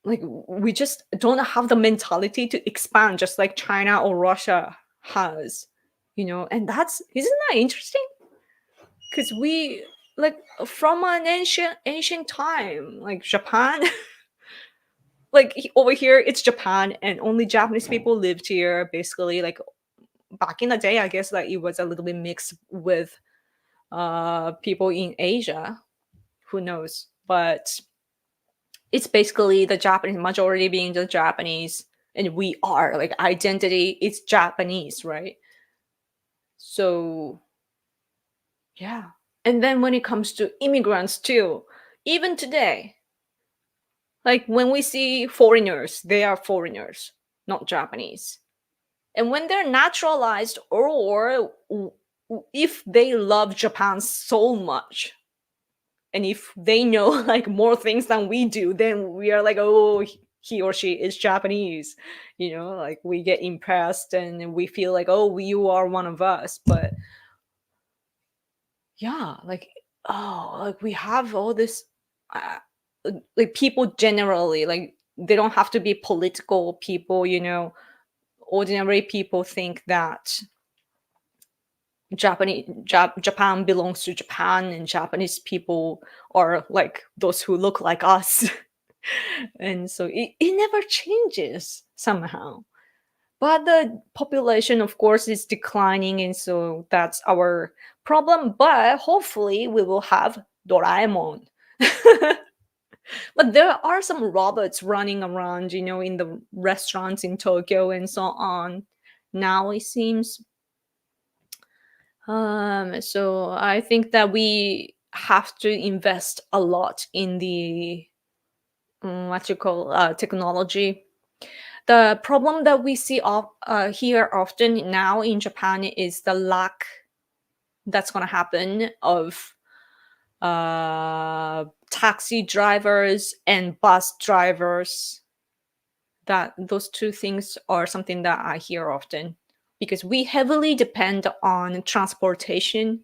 Like we just don't have the mentality to expand just like China or Russia has, and that's isn't that interesting? Because we like from an ancient time, like Japan, like over here it's Japan and only Japanese people lived here basically. Like back in the day, I guess like it was a little bit mixed with people in Asia, who knows, but it's basically the Japanese majority being the Japanese, and we are like identity it's Japanese, right? So yeah. And then when it comes to immigrants too, even today, like when we see foreigners, they are foreigners, not Japanese. And when they're naturalized, or if they love Japan so much, and if they know like more things than we do, then we are like, oh, he or she is Japanese, like we get impressed and we feel like, oh, you are one of us. But yeah, like, oh, like we have all this uh, like people generally, like they don't have to be political people, ordinary people think that Japan belongs to Japan, and Japanese people are like those who look like us. And so it never changes somehow. But the population, of course, is declining, and so that's our problem. But hopefully, we will have Doraemon. But there are some robots running around, in the restaurants in Tokyo and so on. Now it seems. So I think that we have to invest a lot in the technology. The problem that we see here often now in Japan is the lack that's going to happen of taxi drivers and bus drivers. That those two things are something that I hear often, because we heavily depend on transportation,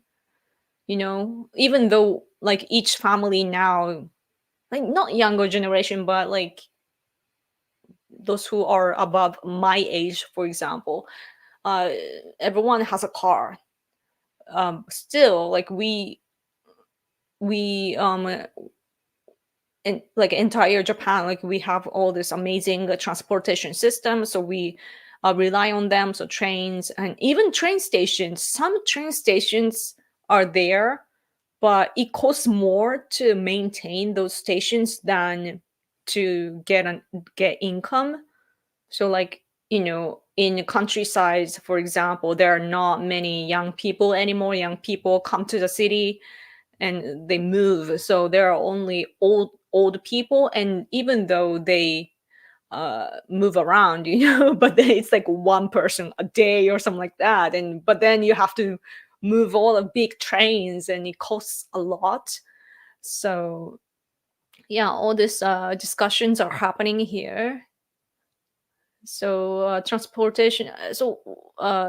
even though like each family now, like not younger generation, but like those who are above my age, for example, everyone has a car. Still, like we in like entire Japan, like we have all this amazing transportation system, so we rely on them. So trains and even train stations. Some train stations are there, but it costs more to maintain those stations than to get income. So like, in countryside, for example, there are not many young people anymore. Young people come to the city and they move. So there are only old people, and even though they move around, but then it's like one person a day or something like that. But then you have to move all the big trains and it costs a lot. So yeah, all these discussions are happening here. So transportation. So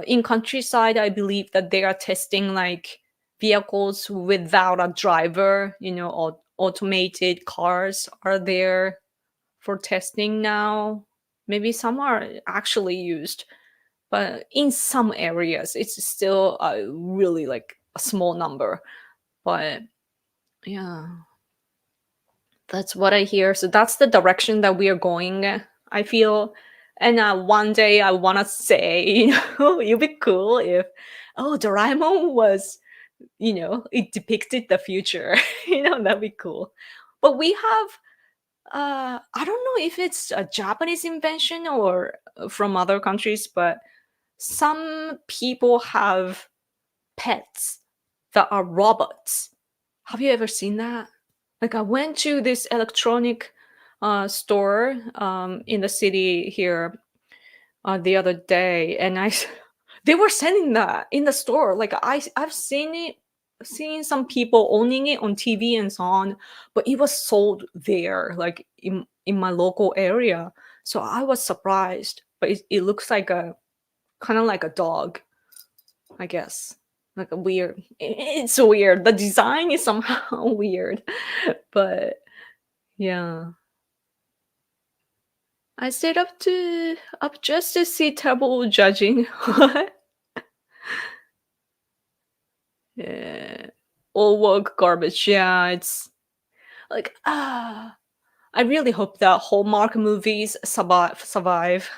in countryside, I believe that they are testing like vehicles without a driver. Automated cars are there for testing now. Maybe some are actually used, but in some areas, it's still really like a small number. But yeah, that's what I hear. So that's the direction that we are going, I feel. And one day I want to say, it'd be cool if, Doraemon was, it depicted the future. That'd be cool. But we have, I don't know if it's a Japanese invention or from other countries, but some people have pets that are robots. Have you ever seen that? Like I went to this electronic store in the city here the other day, and they were selling that in the store. Like I've seen some people owning it on TV and so on, but it was sold there, like in my local area. So I was surprised, but it looks like a kind of like a dog, I guess. Like a weird. It's weird. The design is somehow weird, but yeah. I stayed up just to see terrible judging. What? Yeah. All work garbage. Yeah, it's like I really hope that Hallmark movies survive.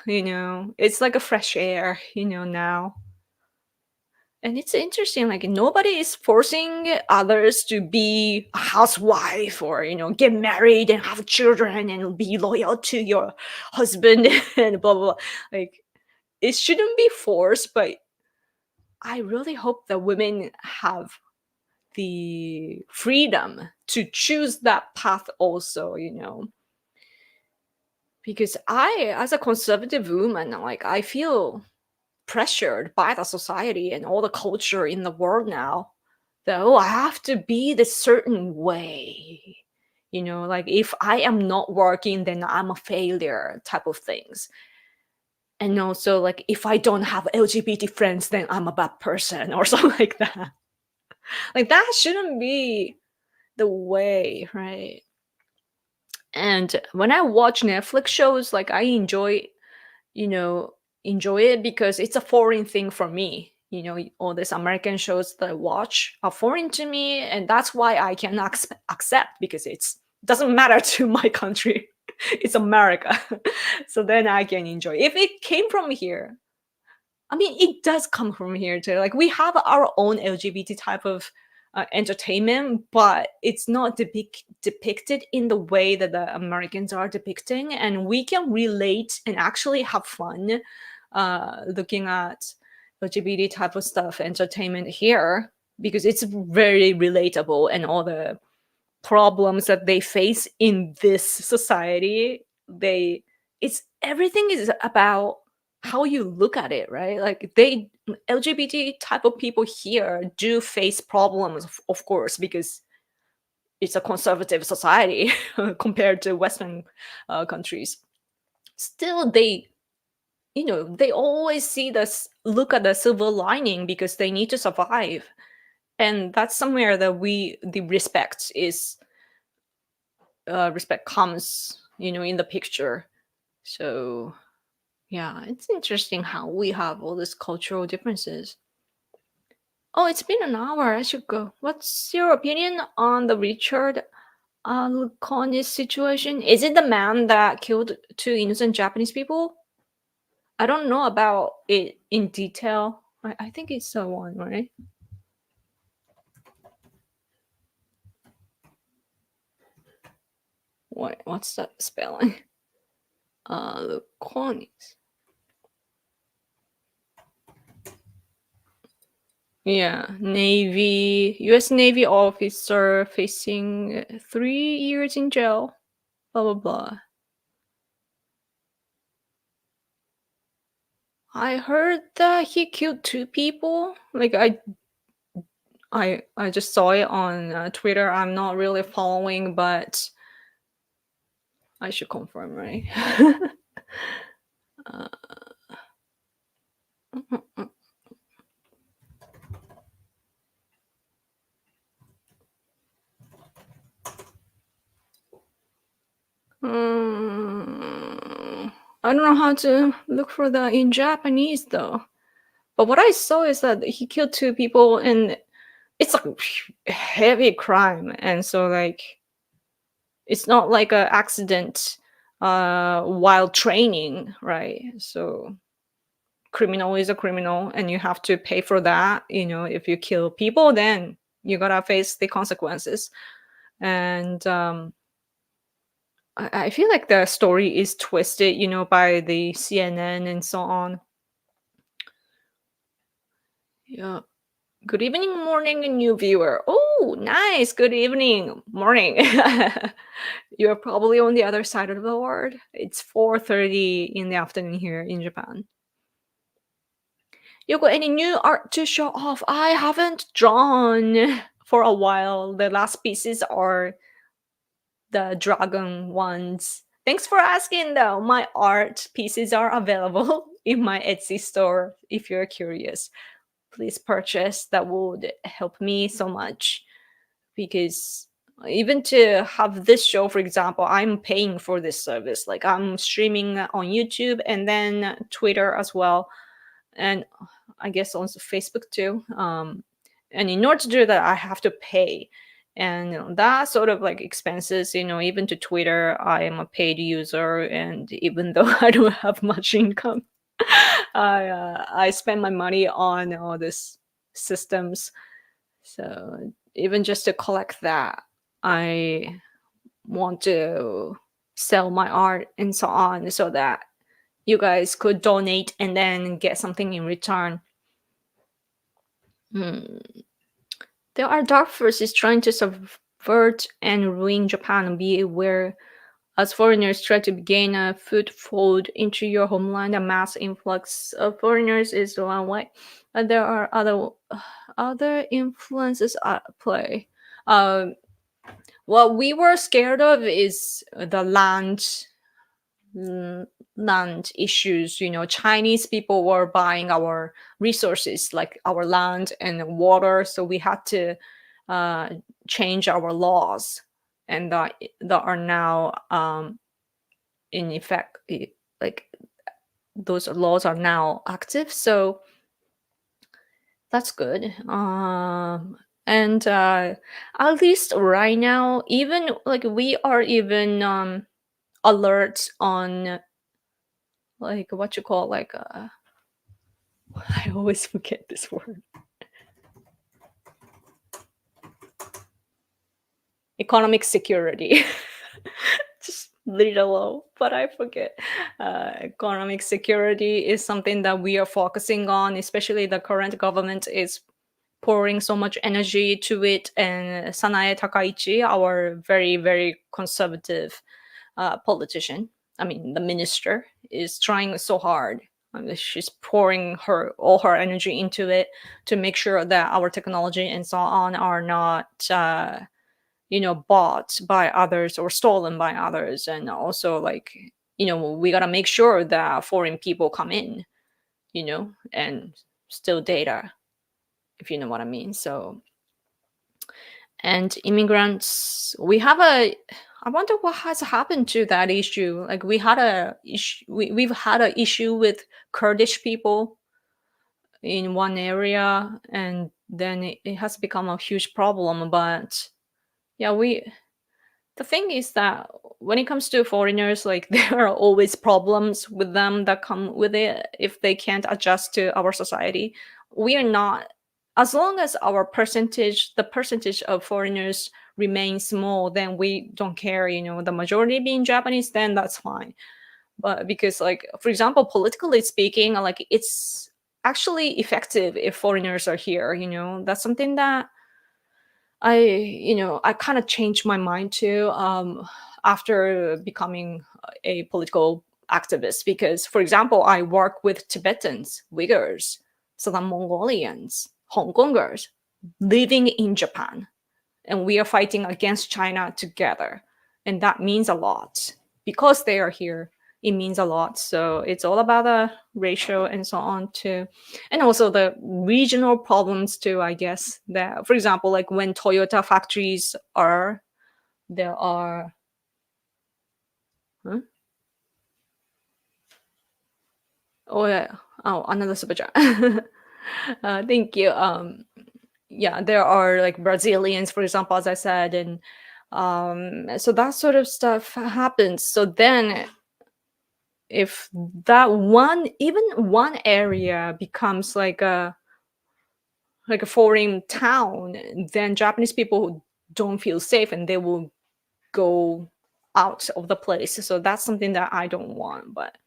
It's like a fresh air. Now. And it's interesting, like nobody is forcing others to be a housewife or, get married and have children and be loyal to your husband and blah, blah, blah. Like it shouldn't be forced, but I really hope that women have the freedom to choose that path also, because as a conservative woman, like I feel pressured by the society and all the culture in the world now that I have to be this certain way. Like if I am not working, then I'm a failure type of things. And also like if I don't have LGBT friends, then I'm a bad person or something like that. Like that shouldn't be the way, right? And when I watch Netflix shows, like I you know, enjoy it because it's a foreign thing for me. All these American shows that I watch are foreign to me, and that's why I can accept because it's doesn't matter to my country. It's America, so then I can enjoy. If it came from here, I mean, it does come from here too. Like we have our own LGBT type of entertainment, but it's not depicted in the way that the Americans are depicting, and we can relate and actually have fun looking at LGBT type of stuff, entertainment here. because it's very relatable, and all the problems that they face in this society, they it's everything is about how you look at it, right? Like they LGBT type of people here do face problems, of course, because it's a conservative society compared to Western countries. Still, they always see this look at the silver lining because they need to survive, and that's somewhere that the respect comes, in the picture. So yeah, it's interesting how we have all these cultural differences. Oh, it's been an hour. I should go. What's your opinion on the Richard Luconis situation? Is it the man that killed two innocent Japanese people? I don't know about it in detail. I think it's the one, right? What's that spelling? Luconis. Yeah, U.S. Navy officer facing 3 years in jail. Blah blah blah. I heard that he killed two people. Like I just saw it on Twitter. I'm not really following, but I should confirm, right? uh, mm, mm, I don't know how to look for that in Japanese though. But what I saw is that he killed two people, and it's a heavy crime, and so like it's not like an accident while training, right? So criminal is a criminal, and you have to pay for that. If you kill people, then you gotta face the consequences. And I feel like the story is twisted, by the CNN and so on. Yeah. Good evening, morning, new viewer. Oh, nice. Good evening, morning. You're probably on the other side of the world. It's 4:30 in the afternoon here in Japan. You got any new art to show off? I haven't drawn for a while. The last pieces are the dragon ones. Thanks for asking though. My art pieces are available in my Etsy store if you're curious. Please purchase. That would help me so much, because even to have this show, for example, I'm paying for this service. Like I'm streaming on YouTube and then Twitter as well, and I guess on Facebook too. And in order to do that, I have to pay. And that sort of like expenses, even to Twitter, I am a paid user, and even though I don't have much income, I spend my money on all these systems. So even just to collect that, I want to sell my art and so on, so that you guys could donate and then get something in return. Hmm. There are dark forces trying to subvert and ruin Japan. Be aware, as foreigners try to gain a foothold into your homeland, a mass influx of foreigners is one way. And there are other influences at play. What we were scared of is the land issues. Chinese people were buying our resources, like our land and water, so we had to uh, change our laws, and that are now in effect. Like those laws are now active, so that's good. And at least right now, even like we are even alert on, like, what you call, like I always forget this word. Economic security. Just little low, but I forget. Economic security is something that we are focusing on, especially the current government is pouring so much energy to it, and Sanae Takaichi, our very, very conservative politician, I mean, the minister, is trying so hard. She's pouring all her energy into it to make sure that our technology and so on are not, bought by others or stolen by others. And also, like, we gotta make sure that foreign people come in, and steal data, if you know what I mean. So, and immigrants, I wonder what has happened to that issue. Like, we've had a issue with Kurdish people in one area, and then it has become a huge problem. But yeah, the thing is that when it comes to foreigners, like, there are always problems with them that come with it if they can't adjust to our society. We are not, as long as the percentage of foreigners remain small, then we don't care. The majority being Japanese, then that's fine. But because, like, for example, politically speaking, like, it's actually effective if foreigners are here. That's something that I kind of changed my mind too, after becoming a political activist. Because, for example, I work with Tibetans, Uyghurs, Southern Mongolians, Hong Kongers living in Japan, and we are fighting against China together, and that means a lot because they are here. It means a lot. So it's all about the ratio and so on too, and also the regional problems too, I guess. That, for example, like when Toyota factories there are huh? Oh yeah. Oh, another super chat. Thank you. Yeah, there are like Brazilians, for example, as I said, and so that sort of stuff happens. So then, if even one area becomes like a foreign town, then Japanese people don't feel safe and they will go out of the place. So that's something that I don't want. But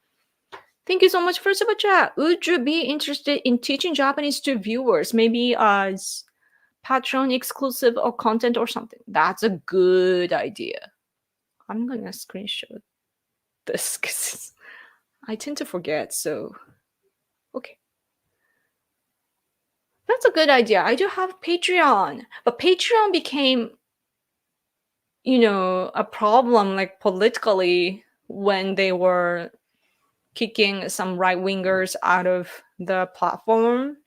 thank you so much for super chat. Would you be interested in teaching Japanese to viewers, maybe as Patreon exclusive or content or something? That's a good idea. I'm gonna screenshot this because I tend to forget. So, okay. That's a good idea. I do have Patreon, but Patreon became, a problem, like, politically, when they were kicking some right wingers out of the platform,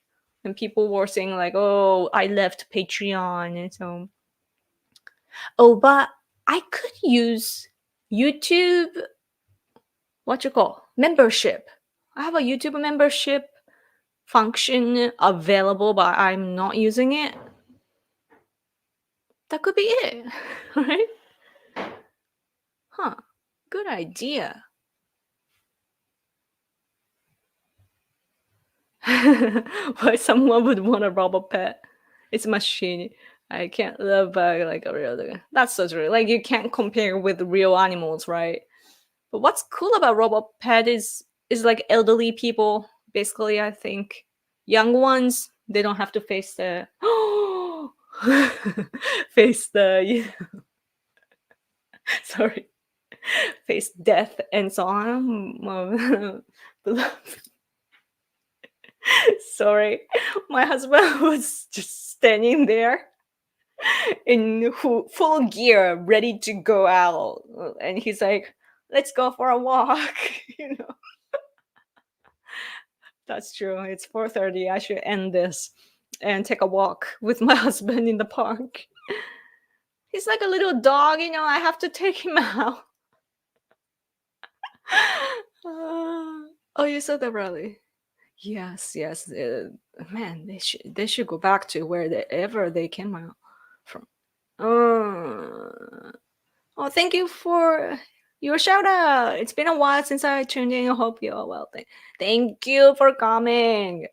and people were saying like, "Oh, I left Patreon," and so. Oh, but I could use YouTube. What you call membership? I have a YouTube membership function available, but I'm not using it. That could be it, right? Huh. Good idea. Why someone would want a robot pet? It's a machine. I can't love like a real dog. That's so true. Like, you can't compare with real animals, right? But what's cool about robot pet is like elderly people. Basically, I think young ones, they don't have to face the face the sorry, face death and so on. Sorry, my husband was just standing there in full gear, ready to go out, and he's like, "Let's go for a walk." you know, that's true. It's 4:30. I should end this and take a walk with my husband in the park. He's like a little dog, I have to take him out. Oh, you said that, really? Yes, yes. Man, they should go back to wherever they came out from. Uh, oh, thank you for your shout out. It's been a while since I tuned in. I hope you are well. Thank you for coming.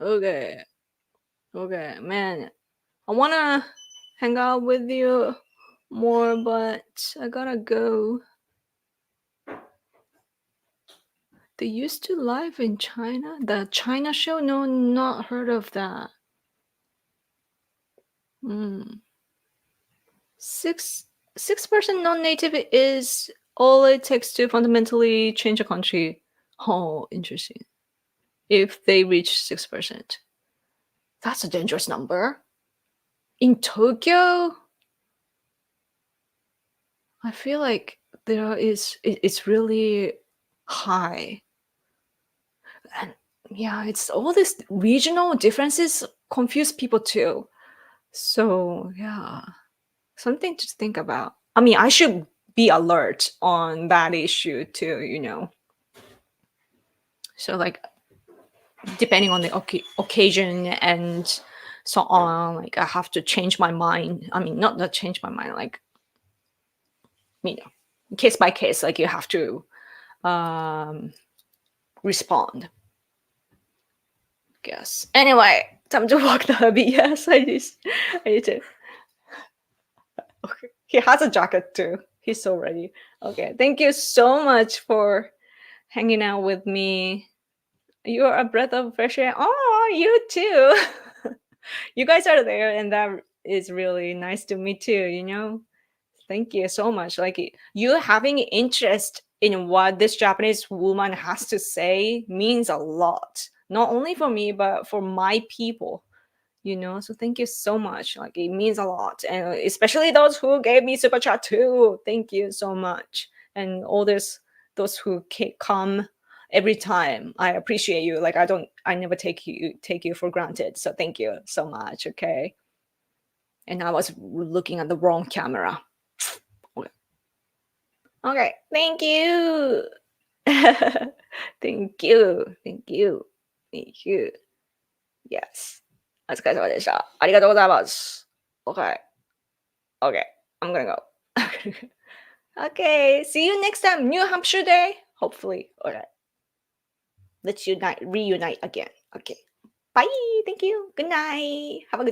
Okay, okay, man. I wanna hang out with you more, but I gotta go. They used to live in China. The China show? No, not heard of that. 6% non-native is all it takes to fundamentally change a country. Oh, interesting. If they reach 6%. That's a dangerous number. In Tokyo, I feel like it's really high. And yeah, it's all these regional differences confuse people too. So yeah, something to think about. I mean, I should be alert on that issue too. So like, depending on the occasion and so on, like I have to change my mind. I mean, not change my mind, like, case by case, like you have to respond. Guess. Anyway, time to walk the hubby. Yes, I need to. Okay. He has a jacket too. He's so ready. Okay. Thank you so much for hanging out with me. You are a breath of fresh air. Oh, you too. You guys are there, and that is really nice to me too. Thank you so much. Like, you having interest in what this Japanese woman has to say means a lot. Not only for me, but for my people. So thank you so much. Like, it means a lot. And especially those who gave me super chat too. Thank you so much. And all those who come every time. I appreciate you. Like, I never take you for granted. So thank you so much. Okay. And I was looking at the wrong camera. Okay. Thank you. Thank you. Thank you. Thank you. Yes. お疲れ様でした。ありがとうございます。Okay. Okay. I'm gonna go. Okay. See you next time. New Hampshire Day. Hopefully. Alright. Let's reunite again. Okay. Bye. Thank you. Good night. Have a good